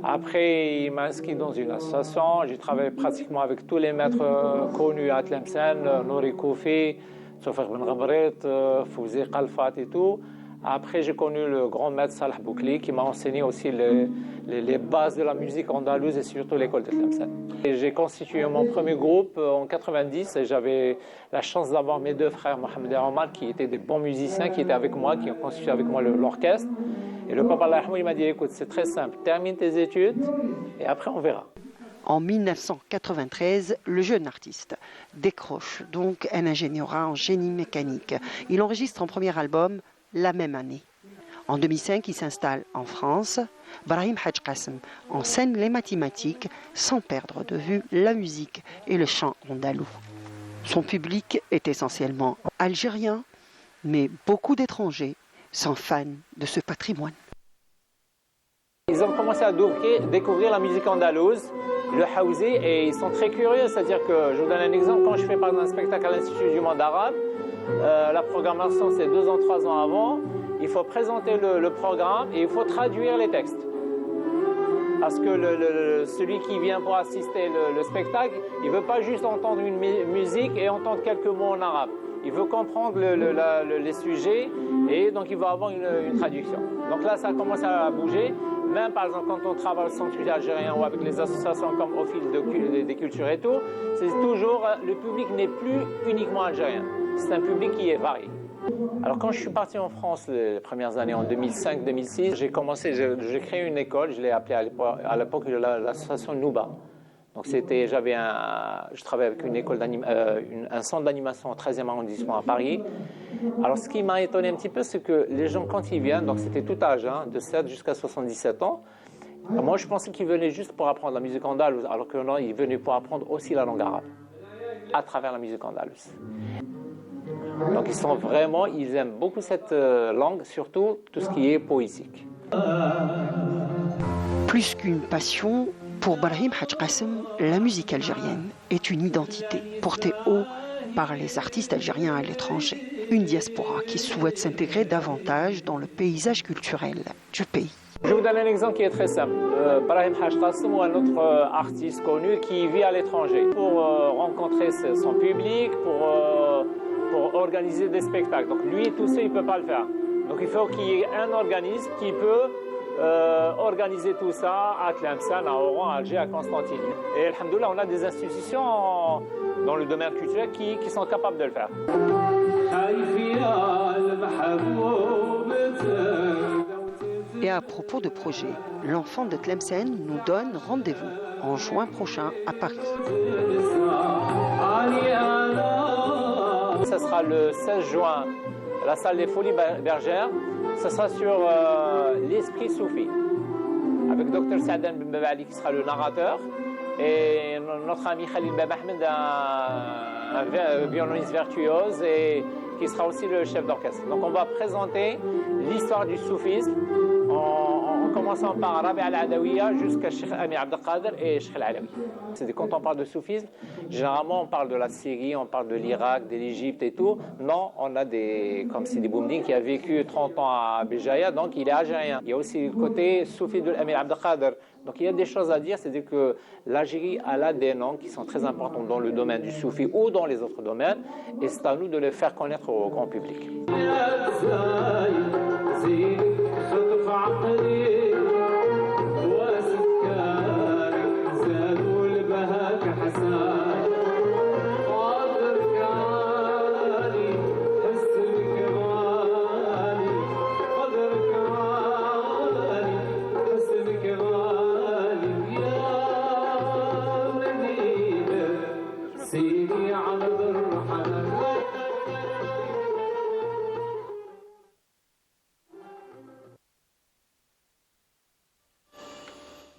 Après, il m'a inscrit dans une association. J'ai travaillé pratiquement avec tous les maîtres connus à Tlemcen, Nouri Koufi, Soufer Ben Ghamrit, Fouzi Khalfat et tout. Après, j'ai connu le grand maître Salah Boukli qui m'a enseigné aussi les bases de la musique andalouse et surtout l'école de Tlemcen. J'ai constitué mon premier groupe en 90 et j'avais la chance d'avoir mes deux frères, Mohamed et Omar, qui étaient des bons musiciens, qui étaient avec moi, qui ont constitué avec moi l'orchestre. Et le papa, il m'a dit, écoute, c'est très simple, termine tes études et après on verra. En 1993, le jeune artiste décroche donc un ingénieur en génie mécanique. Il enregistre un premier album la même année. En 2005, il s'installe en France. Brahim Hadj Qassem enseigne les mathématiques sans perdre de vue la musique et le chant andalou. Son public est essentiellement algérien, mais beaucoup d'étrangers sont fans de ce patrimoine. Ils ont commencé à découvrir la musique andalouse, le haouzi, et ils sont très curieux. C'est-à-dire que, je vous donne un exemple, quand je fais par exemple un spectacle à l'Institut du monde arabe, la programmation c'est 2 ans, 3 ans avant, il faut présenter le programme et il faut traduire les textes. Parce que celui qui vient pour assister le spectacle, il ne veut pas juste entendre une musique et entendre quelques mots en arabe. Il veut comprendre les sujets et donc il va avoir une traduction. Donc là, ça commence à bouger. Même par exemple, quand on travaille au Centre algérien ou avec les associations comme au fil des cultures et tout, c'est toujours, le public n'est plus uniquement algérien. C'est un public qui est varié. Alors quand je suis parti en France les premières années, en 2005-2006, j'ai créé une école, je l'ai appelée à l'époque l'association Nouba. Donc je travaillais avec une école un centre d'animation au 13e arrondissement à Paris. Alors ce qui m'a étonné un petit peu, c'est que les gens quand ils viennent, donc c'était tout âge, hein, de 7 jusqu'à 77 ans, moi je pensais qu'ils venaient juste pour apprendre la musique andalouse, alors que non, ils venaient pour apprendre aussi la langue arabe, à travers la musique andalouse. Donc ils aiment beaucoup cette langue, surtout tout ce qui est poétique. Plus qu'une passion, pour Brahim Hadj Qassem, la musique algérienne est une identité portée haut par les artistes algériens à l'étranger. Une diaspora qui souhaite s'intégrer davantage dans le paysage culturel du pays. Je vous donne un exemple qui est très simple. Brahim Hadj Qassem ou un autre artiste connu qui vit à l'étranger pour rencontrer son public, pour organiser des spectacles. Donc lui, tout seul, il ne peut pas le faire. Donc il faut qu'il y ait un organisme qui peut organiser tout ça à Tlemcen, à Oran, à Alger, à Constantine. Et alhamdoulilah, on a des institutions dans le domaine culturel qui sont capables de le faire. Et à propos de projet, l'enfant de Tlemcen nous donne rendez-vous en juin prochain à Paris. Ce sera le 16 juin à la salle des Folies Bergères. Ce sera sur l'esprit soufi, avec Dr Saadan Ben Babali qui sera le narrateur, et notre ami Khalil Ben Ahmed, un violoniste virtuose, et qui sera aussi le chef d'orchestre. Donc on va présenter l'histoire du soufisme, en commençant par Rabi al-Adawiya jusqu'à Cheikh Amir Abdelkader et Cheikh al-Alawi. Quand on parle de soufisme, généralement on parle de la Syrie, on parle de l'Irak, de l'Égypte et tout. Non, on a comme Sidi Boumdine qui a vécu 30 ans à Béjaïa, donc il est algérien. Il y a aussi le côté soufi de Amir Abdelkader. Donc il y a des choses à dire, c'est-à-dire que l'Algérie a des noms qui sont très importants dans le domaine du soufi ou dans les autres domaines, et c'est à nous de les faire connaître au grand public.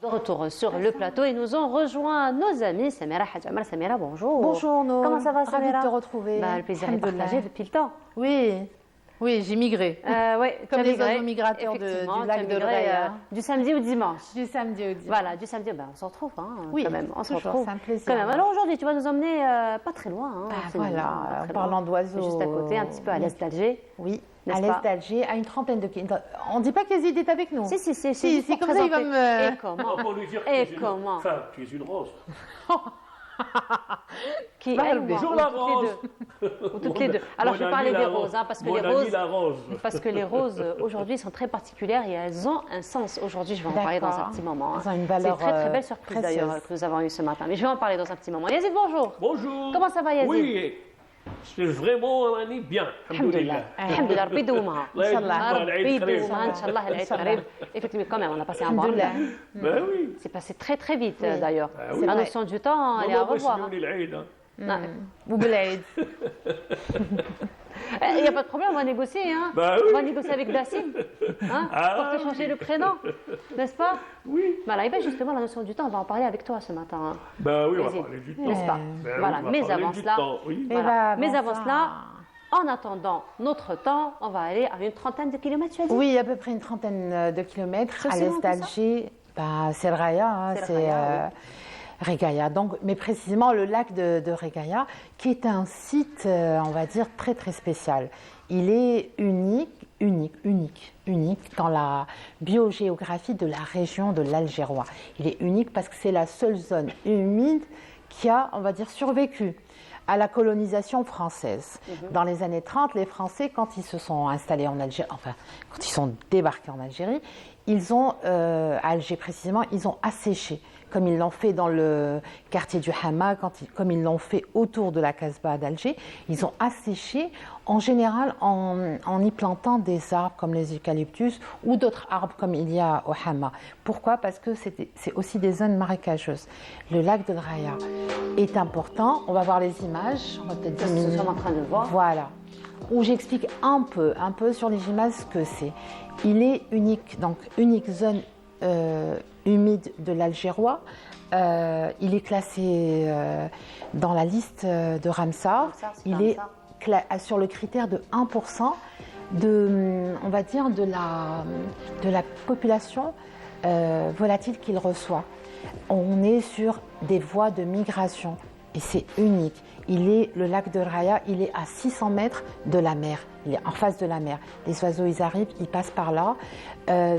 De retour sur le plateau et nous ont rejoint nos amis Samira Hadj Amar. Samira, bonjour. Bonjour Nour. Comment ça va, Samira? Ravie de te retrouver. Le plaisir est partagé depuis le temps. Oui, j'ai migré. Comme les oiseaux migrateurs du lac de Raya. Du samedi au dimanche. Du samedi au dimanche. Voilà, du samedi, on se retrouve oui, quand même. On se retrouve. C'est un plaisir. Quand même. Alors aujourd'hui, tu vas nous emmener pas très loin. Voilà, en parlant d'oiseaux. Juste à côté, un petit peu à l'est d'Alger. Oui. À l'est d'Alger, à une trentaine de kilomètres. On ne dit pas qu'Yezid est avec nous. Si, comme ça, il va me... Et comment pour lui dire Et comment Enfin, tu es une rose. Qui elle, moi, toujours la rose. Ou toutes les deux. Alors je vais parler des roses, parce que parce que les roses aujourd'hui sont très particulières et elles ont un sens. Aujourd'hui, je vais en parler dans un petit moment. Elles ont une valeur C'est une très belle surprise d'ailleurs que nous avons eue ce matin. Mais je vais en parler dans un petit moment. Yazid, bonjour. Bonjour. Comment ça va, Yazid? Oui. فريمون راني بيان الحمد لله الحمد لله ربي يدومها ان شاء الله ربي يدومها ان شاء الله العيد قريب effectivement quand même on a passé un bon moment c'est passé très très vite d'ailleurs la notion du temps elle est à revoir وبالعيد il n'y a pas de problème, on va négocier. Hein. On va négocier avec Dassim. Hein, pour te changer le prénom. N'est-ce pas? Oui. Voilà, et bien justement, la notion du temps, on va en parler avec toi ce matin. Hein. Oui, on va parler du temps. N'est-ce pas? Voilà, mais avant cela, mais avant cela, en attendant notre temps, on va aller à une trentaine de kilomètres, tu as dit? Oui, à peu près une trentaine de kilomètres à l'est d'Alger. C'est le Raya, hein, c'est Reghaïa, donc, mais précisément le lac de Reghaïa, qui est un site, on va dire, très très spécial. Il est unique dans la biogéographie de la région de l'Algérois. Il est unique parce que c'est la seule zone humide qui a, on va dire, survécu à la colonisation française. Dans les années 30, les Français, quand ils se sont installés en Algérie, enfin, quand ils sont débarqués en Algérie, ils ont, à Alger précisément, ils ont asséché, comme ils l'ont fait dans le quartier du Hama, comme ils l'ont fait autour de la Casbah d'Alger. Ils ont asséché, en général, en y plantant des arbres comme les eucalyptus ou d'autres arbres comme il y a au Hama. Pourquoi? Parce que c'est aussi des zones marécageuses. Le lac de Raya est important. On va voir les images. On va peut-être nous sommes en train de voir. Voilà. Où j'explique un peu sur les images ce que c'est. Il est unique, donc unique zone humide de l'Algérois. Il est classé dans la liste de Ramsar. Il est sur le critère de 1% on va dire, de la population volatile qu'il reçoit. On est sur des voies de migration et c'est unique. Le lac de Raya, il est à 600 mètres de la mer. Il est en face de la mer. Les oiseaux, ils arrivent, ils passent par là.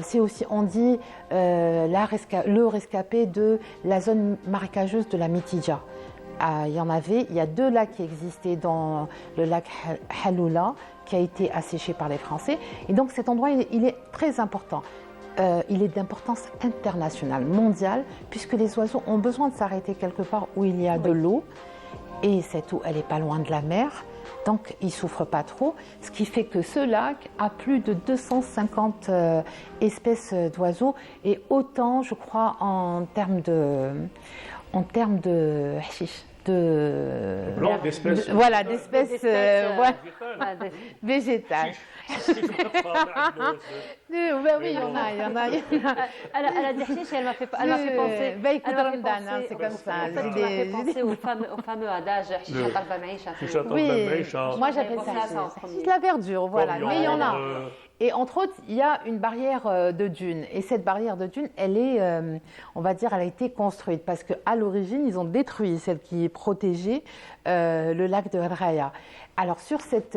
C'est aussi, on dit, le rescapé de la zone marécageuse de la Mitidja. Il y a 2 lacs qui existaient dans le lac Haloula, qui a été asséché par les Français. Et donc cet endroit, il est très important. Il est d'importance internationale, mondiale, puisque les oiseaux ont besoin de s'arrêter quelque part où il y a de l'eau. Et cette eau, elle n'est pas loin de la mer, donc ils ne souffrent pas trop. Ce qui fait que ce lac a plus de 250 espèces d'oiseaux et autant, je crois, en termes d'espèces végétales. Oui, il y en a. Elle a dit elle m'a fait penser. C'est comme ça. Elle m'a fait penser au fameux adage. Oui, moi j'appelle ça. C'est la verdure, voilà. Mais il y en a. Et entre autres, il y a une barrière de dunes. Et cette barrière de dunes, elle est, on va dire, elle a été construite parce qu'à l'origine, ils ont détruit celle qui protégeait le lac de Raya. Alors sur cette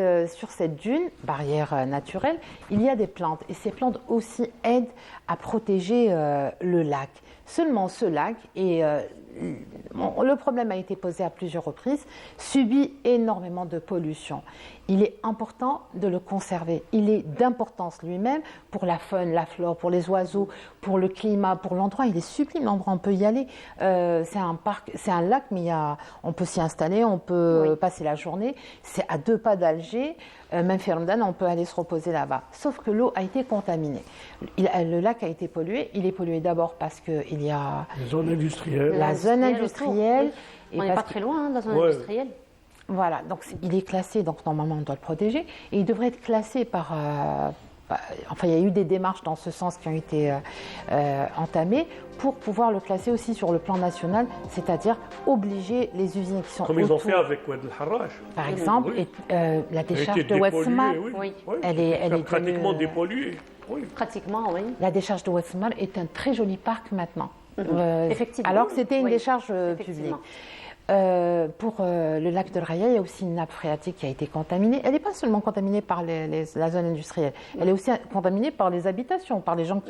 dune, barrière naturelle, il y a des plantes. Et ces plantes aussi aident à protéger le lac. Seulement ce lac, et le problème a été posé à plusieurs reprises, subit énormément de pollution. Il est important de le conserver. Il est d'importance lui-même pour la faune, la flore, pour les oiseaux, pour le climat, pour l'endroit. Il est sublime l'endroit, on peut y aller. C'est un parc, c'est un lac, mais on peut s'y installer, on peut passer la journée. C'est à 2 pas d'Alger. Même Fermdan, on peut aller se reposer là-bas. Sauf que l'eau a été contaminée. Le lac a été pollué. Il est pollué d'abord parce qu'il y a la zone industrielle. La zone industrielle. On n'est pas très loin de la zone industrielle. Voilà, donc il est classé, donc normalement on doit le protéger. Et il devrait être classé par... enfin, il y a eu des démarches dans ce sens qui ont été entamées pour pouvoir le classer aussi sur le plan national, c'est-à-dire obliger les usines qui sont comme ils ont fait avec Oued El Harrach. Par exemple, et, la décharge de Oued Smar, elle est pratiquement dépolluée. Oui. Pratiquement, oui. La décharge de Oued Smar est un très joli parc maintenant. Effectivement. Alors que c'était une décharge publique. Pour le lac de Raya, il y a aussi une nappe phréatique qui a été contaminée. Elle n'est pas seulement contaminée par la zone industrielle, elle est aussi contaminée par les habitations, par les gens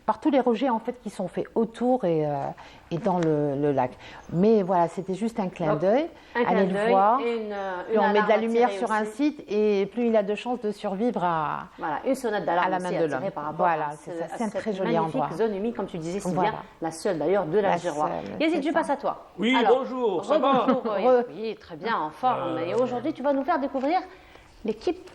par tous les rejets en fait qui sont faits autour et dans le lac. Mais voilà, c'était juste un clin d'œil. Allez le voir. Plus on met de la lumière sur un site et plus il a de chances de survivre à une sonnette d'alarme la main de l'homme. Voilà, c'est un très joli endroit. Magnifique zone humide, comme tu disais, Sylvia, la seule d'ailleurs de l'Algérois. Yazid, je passe à toi. Oui, alors, bonjour. ça va. Oui, très bien, en forme. Et aujourd'hui, tu vas nous faire découvrir l'équipe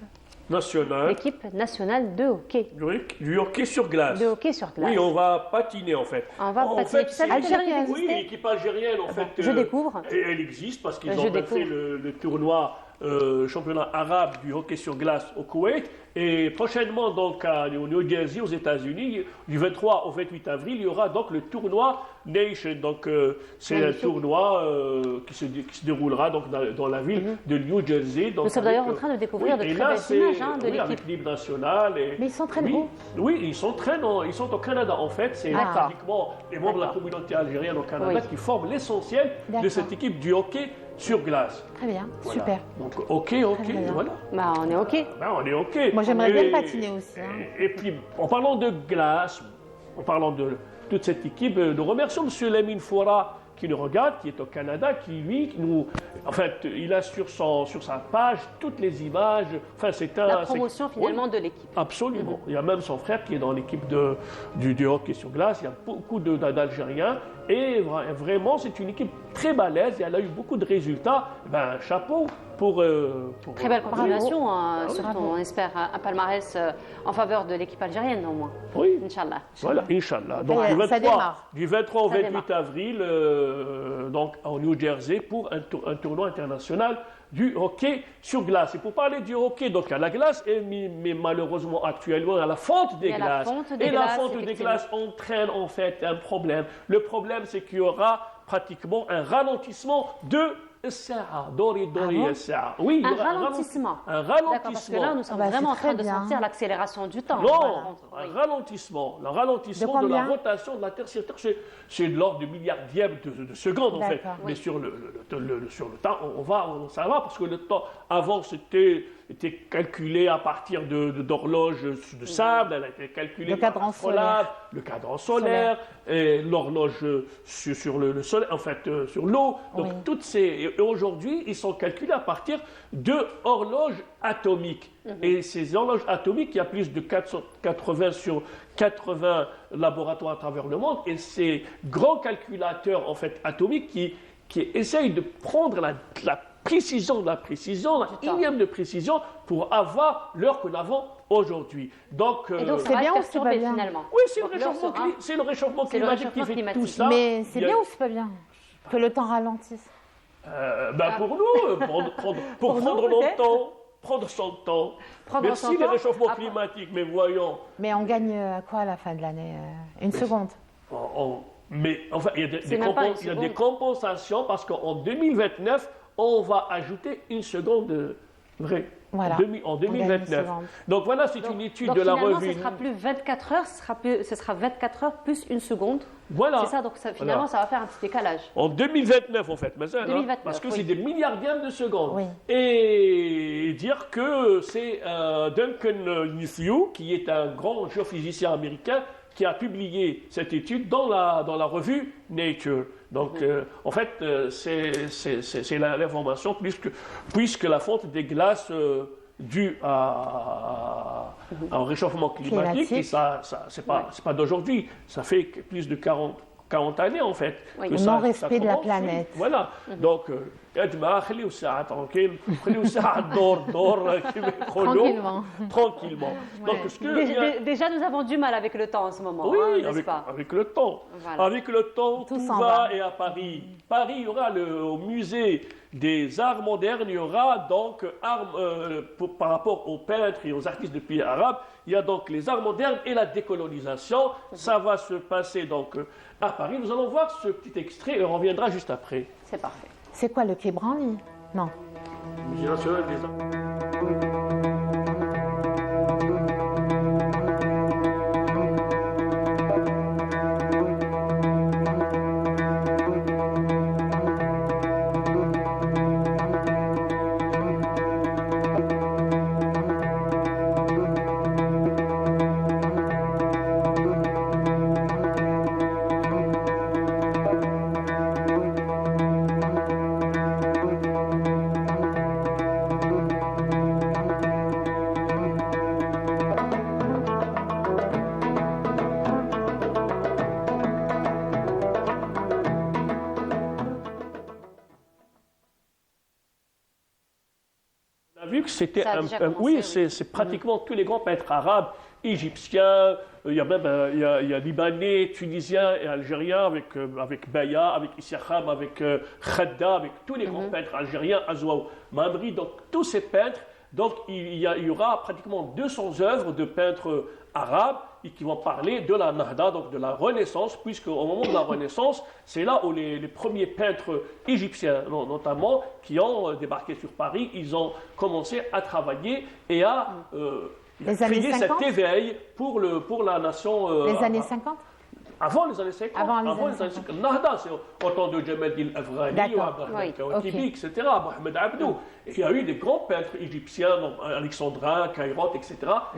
nationale de hockey. Du hockey sur glace. De hockey sur glace. Oui, on va patiner en fait. On va patiner. C'est Algérienne. Oui, l'équipe algérienne en fait. Je découvre. Elle existe parce qu'ils ont fait le tournoi championnat arabe du hockey sur glace au Koweït. Et prochainement, donc, au New Jersey, aux États-Unis, du 23 au 28 avril, il y aura donc le tournoi Nation. Donc, c'est un tournoi qui se déroulera donc, dans la ville de New Jersey. Donc, nous sommes d'ailleurs en train de découvrir de très belles images de l'équipe. Avec l'hymne national. Mais ils s'entraînent où? Oui, ils s'entraînent au Canada. En fait, c'est pratiquement les membres de la communauté algérienne au Canada qui forment l'essentiel de cette équipe du hockey sur glace. Très bien, voilà. Super. Donc, ok, voilà. Bah, on est ok. Bah, on est ok. Moi, j'aimerais bien patiner aussi. Et puis, en parlant de glace, en parlant de toute cette équipe, nous remercions M. Lamine Foura qui nous regarde, qui est au Canada, qui nous... En fait, il a sur sa page toutes les images. Enfin, c'est la promotion finalement de l'équipe. Absolument. Il y a même son frère qui est dans l'équipe du hockey sur glace. Il y a beaucoup d'Algériens. Et vraiment, c'est une équipe très balèze et elle a eu beaucoup de résultats. Ben, chapeau pour très belle continuation, surtout, on espère un palmarès en faveur de l'équipe algérienne au moins. Oui. Inch'Allah. Voilà, Inch'Allah. Donc, du 23 au 28 avril, donc, au New Jersey, pour un tournoi international du hockey sur glace. Et pour parler du hockey, donc à la glace, mais malheureusement actuellement à la fonte des glaces. La fonte des glaces entraîne en fait un problème. Le problème, c'est qu'il y aura pratiquement un ralentissement de oui, un ralentissement. D'accord, parce que là, nous sommes vraiment en train de sentir l'accélération du temps. Non, un ralentissement. Le ralentissement de la rotation de la Terre sur Terre, c'est de l'ordre de milliardième de seconde, en fait. Mais sur le temps, ça va, parce que le temps, avant, était calculé à partir d'horloges de sable, elle a été calculée par le cadran solaire, et l'horloge sur le soleil, en fait, sur l'eau. Donc, toutes ces... Et aujourd'hui, ils sont calculés à partir de horloges atomiques. Et ces horloges atomiques, il y a plus de 480 sur 80 laboratoires à travers le monde. Et ces grands calculateurs, en fait, atomiques qui essayent de prendre la précision de la précision, la énième de précision pour avoir l'heure que nous avons aujourd'hui. Donc, c'est bien ou c'est pas bien finalement? Oui, c'est le réchauffement climatique qui fait tout ça. Mais c'est bien ou c'est pas bien que le temps ralentisse? Pour nous, pour prendre notre temps, prendre son temps. Merci les réchauffements climatiques, mais voyons. Mais on gagne quoi à la fin de l'année? Une seconde. Mais enfin, il y a des compensations parce qu'en 2029, on va ajouter une seconde vraie. Voilà. En 2029. Donc voilà, c'est une étude de la revue. Ce sera plus 24 heures, ce sera 24 heures plus une seconde. Voilà. C'est ça, donc finalement, ça va faire un petit décalage. En 2029, en fait, mais ça, 2029, parce que c'est des milliardièmes de secondes. Oui. Et dire que c'est Duncan Nephew, qui est un grand géophysicien américain, qui a publié cette étude dans la revue Nature. Donc, en fait, c'est l'information, puisque la fonte des glaces due au réchauffement climatique, et ça c'est pas d'aujourd'hui, ça fait plus de 40 années, en fait. Oui, non-respect de la planète. Voilà. Donc, tranquille, tranquillement. Donc, déjà, nous avons du mal avec le temps en ce moment. Oui, n'est-ce pas? avec le temps. Voilà. Avec le temps, tout va. Et à Paris, il y aura au musée des arts modernes, il y aura donc, par rapport aux peintres et aux artistes de pays arabes, il y a donc les arts modernes et la décolonisation. Ça va se passer donc à Paris. Nous allons voir ce petit extrait et on reviendra juste après. C'est parfait. C'est quoi le Quai Branly? Non. Musée national des arts. c'était Ça a déjà commencé, oui, oui. c'est pratiquement tous les grands peintres arabes, égyptiens, il y a même il y a libanais, tunisiens et algériens avec Baya, avec Issacham, avec Khadda, avec tous les grands peintres algériens, Azwaou, Mamri, donc tous ces peintres. Donc il y aura pratiquement 200 œuvres de peintres arabes et qui vont parler de la Nahda, donc de la Renaissance, puisque au moment de la Renaissance, c'est là où les premiers peintres égyptiens, notamment, qui ont débarqué sur Paris, ils ont commencé à travailler et à créer cet éveil pour la nation. Les années 50 Avant les années 50. Avant les années 50. Nahda, c'est au temps de Jamal Din Afghani, Oui, Kawatibi, etc., Mohamed Abdou. Et il y a eu des grands peintres égyptiens, donc alexandrins, Caïrote, etc.,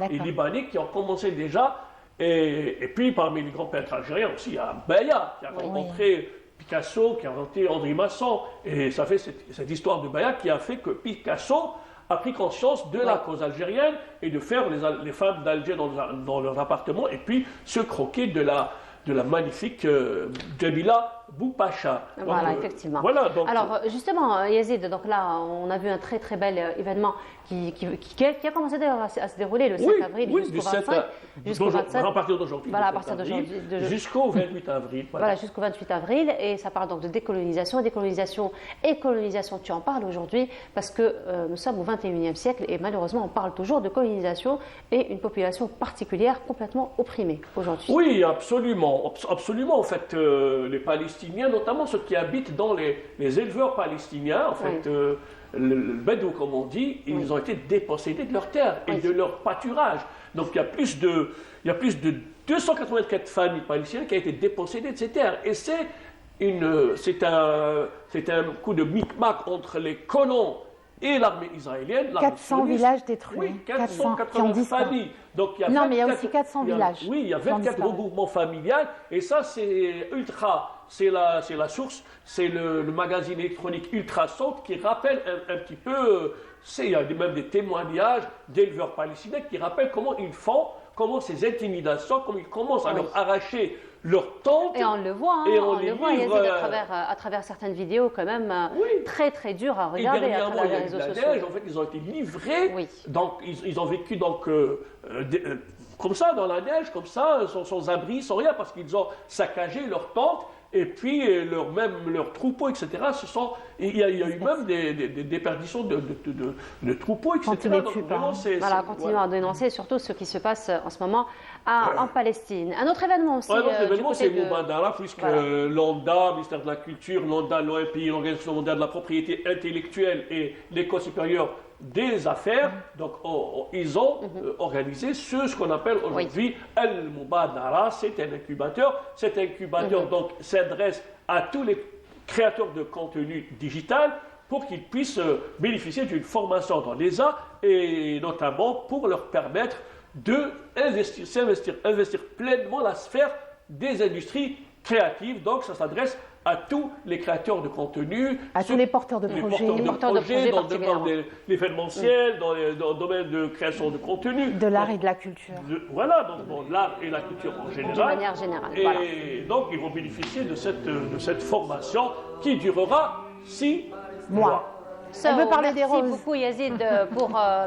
et libanais qui ont commencé déjà. Et puis parmi les grands peintres algériens aussi, il y a Baya qui a rencontré Picasso, qui a inventé André Masson. Et ça fait cette histoire de Baya qui a fait que Picasso a pris conscience de la cause algérienne et de faire les femmes d'Alger dans leurs appartements et puis se croquer de la magnifique Jamila Boupacha. Voilà, effectivement. Voilà, donc, alors, justement, Yazid, donc là, on a vu un très très bel événement qui a commencé d'ailleurs à se dérouler le 7 avril jusqu'au 25. Jusqu'au 27. À partir d'aujourd'hui. Voilà, à partir d'aujourd'hui. Jusqu'au 28 avril. Voilà, jusqu'au 28 avril. Et ça parle donc de décolonisation et colonisation. Tu en parles aujourd'hui parce que nous sommes au 21e siècle et malheureusement, on parle toujours de colonisation et une population particulière complètement opprimée aujourd'hui. Oui, absolument. Absolument. En fait, les Palestiniens, notamment ceux qui habitent dans les éleveurs palestiniens, en fait, le Bédou, comme on dit, ils ont été dépossédés de leurs terres et de leur pâturage. Donc il y a plus de 284 familles palestiniennes qui ont été dépossédées de ces terres. Et c'est un coup de micmac entre les colons et l'armée israélienne. 400 villages détruits. Oui, 480 familles. Donc, il y a non, mais il y a aussi 400 villages. Oui, il y a 24 regroupements familiales. Et ça, c'est Ultra. C'est la source. C'est le magazine électronique Ultrason qui rappelle un petit peu. Il y a même des témoignages d'éleveurs palestiniens qui rappellent comment ils font, comment ces intimidations, comment ils commencent à leur arracher leurs tentes. Et on le voit, on le voit Yazid, à travers certaines vidéos quand même très très dures à regarder à travers les réseaux sociaux. En fait, ils ont été livrés, donc ils ont vécu comme ça dans la neige, comme ça, sans abri, sans rien, parce qu'ils ont saccagé leurs tentes. Et puis, leurs troupeaux, etc. Il y a eu même des déperditions de troupeaux, etc. Continuons à dénoncer surtout ce qui se passe en ce moment en Palestine. Un autre événement aussi. Un autre événement, c'est Moubadara, puisque l'ONDA, ministère de la Culture, l'ONDA, l'OMPI, l'Organisation mondiale de la propriété intellectuelle et l'École supérieure des affaires, donc ils ont organisé ce qu'on appelle aujourd'hui El Moubadara. C'est un incubateur. Cet incubateur donc s'adresse à tous les créateurs de contenu digital pour qu'ils puissent bénéficier d'une formation dans l'ESA et notamment pour leur permettre d'investir pleinement la sphère des industries créatives. Donc ça s'adresse à tous les créateurs de contenu, à tous les porteurs de projets, dans le domaine de l'événementiel, dans le domaine de création de contenu, de l'art et de la culture. Voilà, donc l'art et la culture en général. De manière générale. Et donc ils vont bénéficier de cette formation qui durera 6 mois. On veut parler des roses. Merci beaucoup Yazid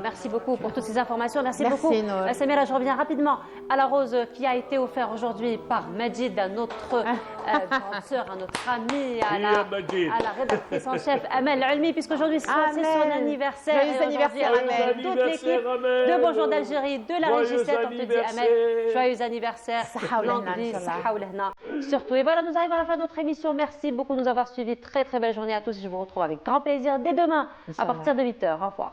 merci beaucoup pour toutes ces informations. Merci beaucoup Samira. Je reviens rapidement à la rose qui a été offerte aujourd'hui par Majid, à notre grande sœur, à notre amie, à la rédactrice en chef Amel Almi, puisqu'aujourd'hui c'est son anniversaire. Joyeux anniversaire Amel. Toute l'équipe de Bonjour d'Algérie, de la Régie 7, on te dit Amel, joyeux anniversaire. Surtout. Et voilà, nous arrivons à la fin de notre émission. Merci beaucoup de nous avoir suivis. Très très belle journée à tous. Je vous retrouve avec grand plaisir dès demain à partir de 8h. Au revoir.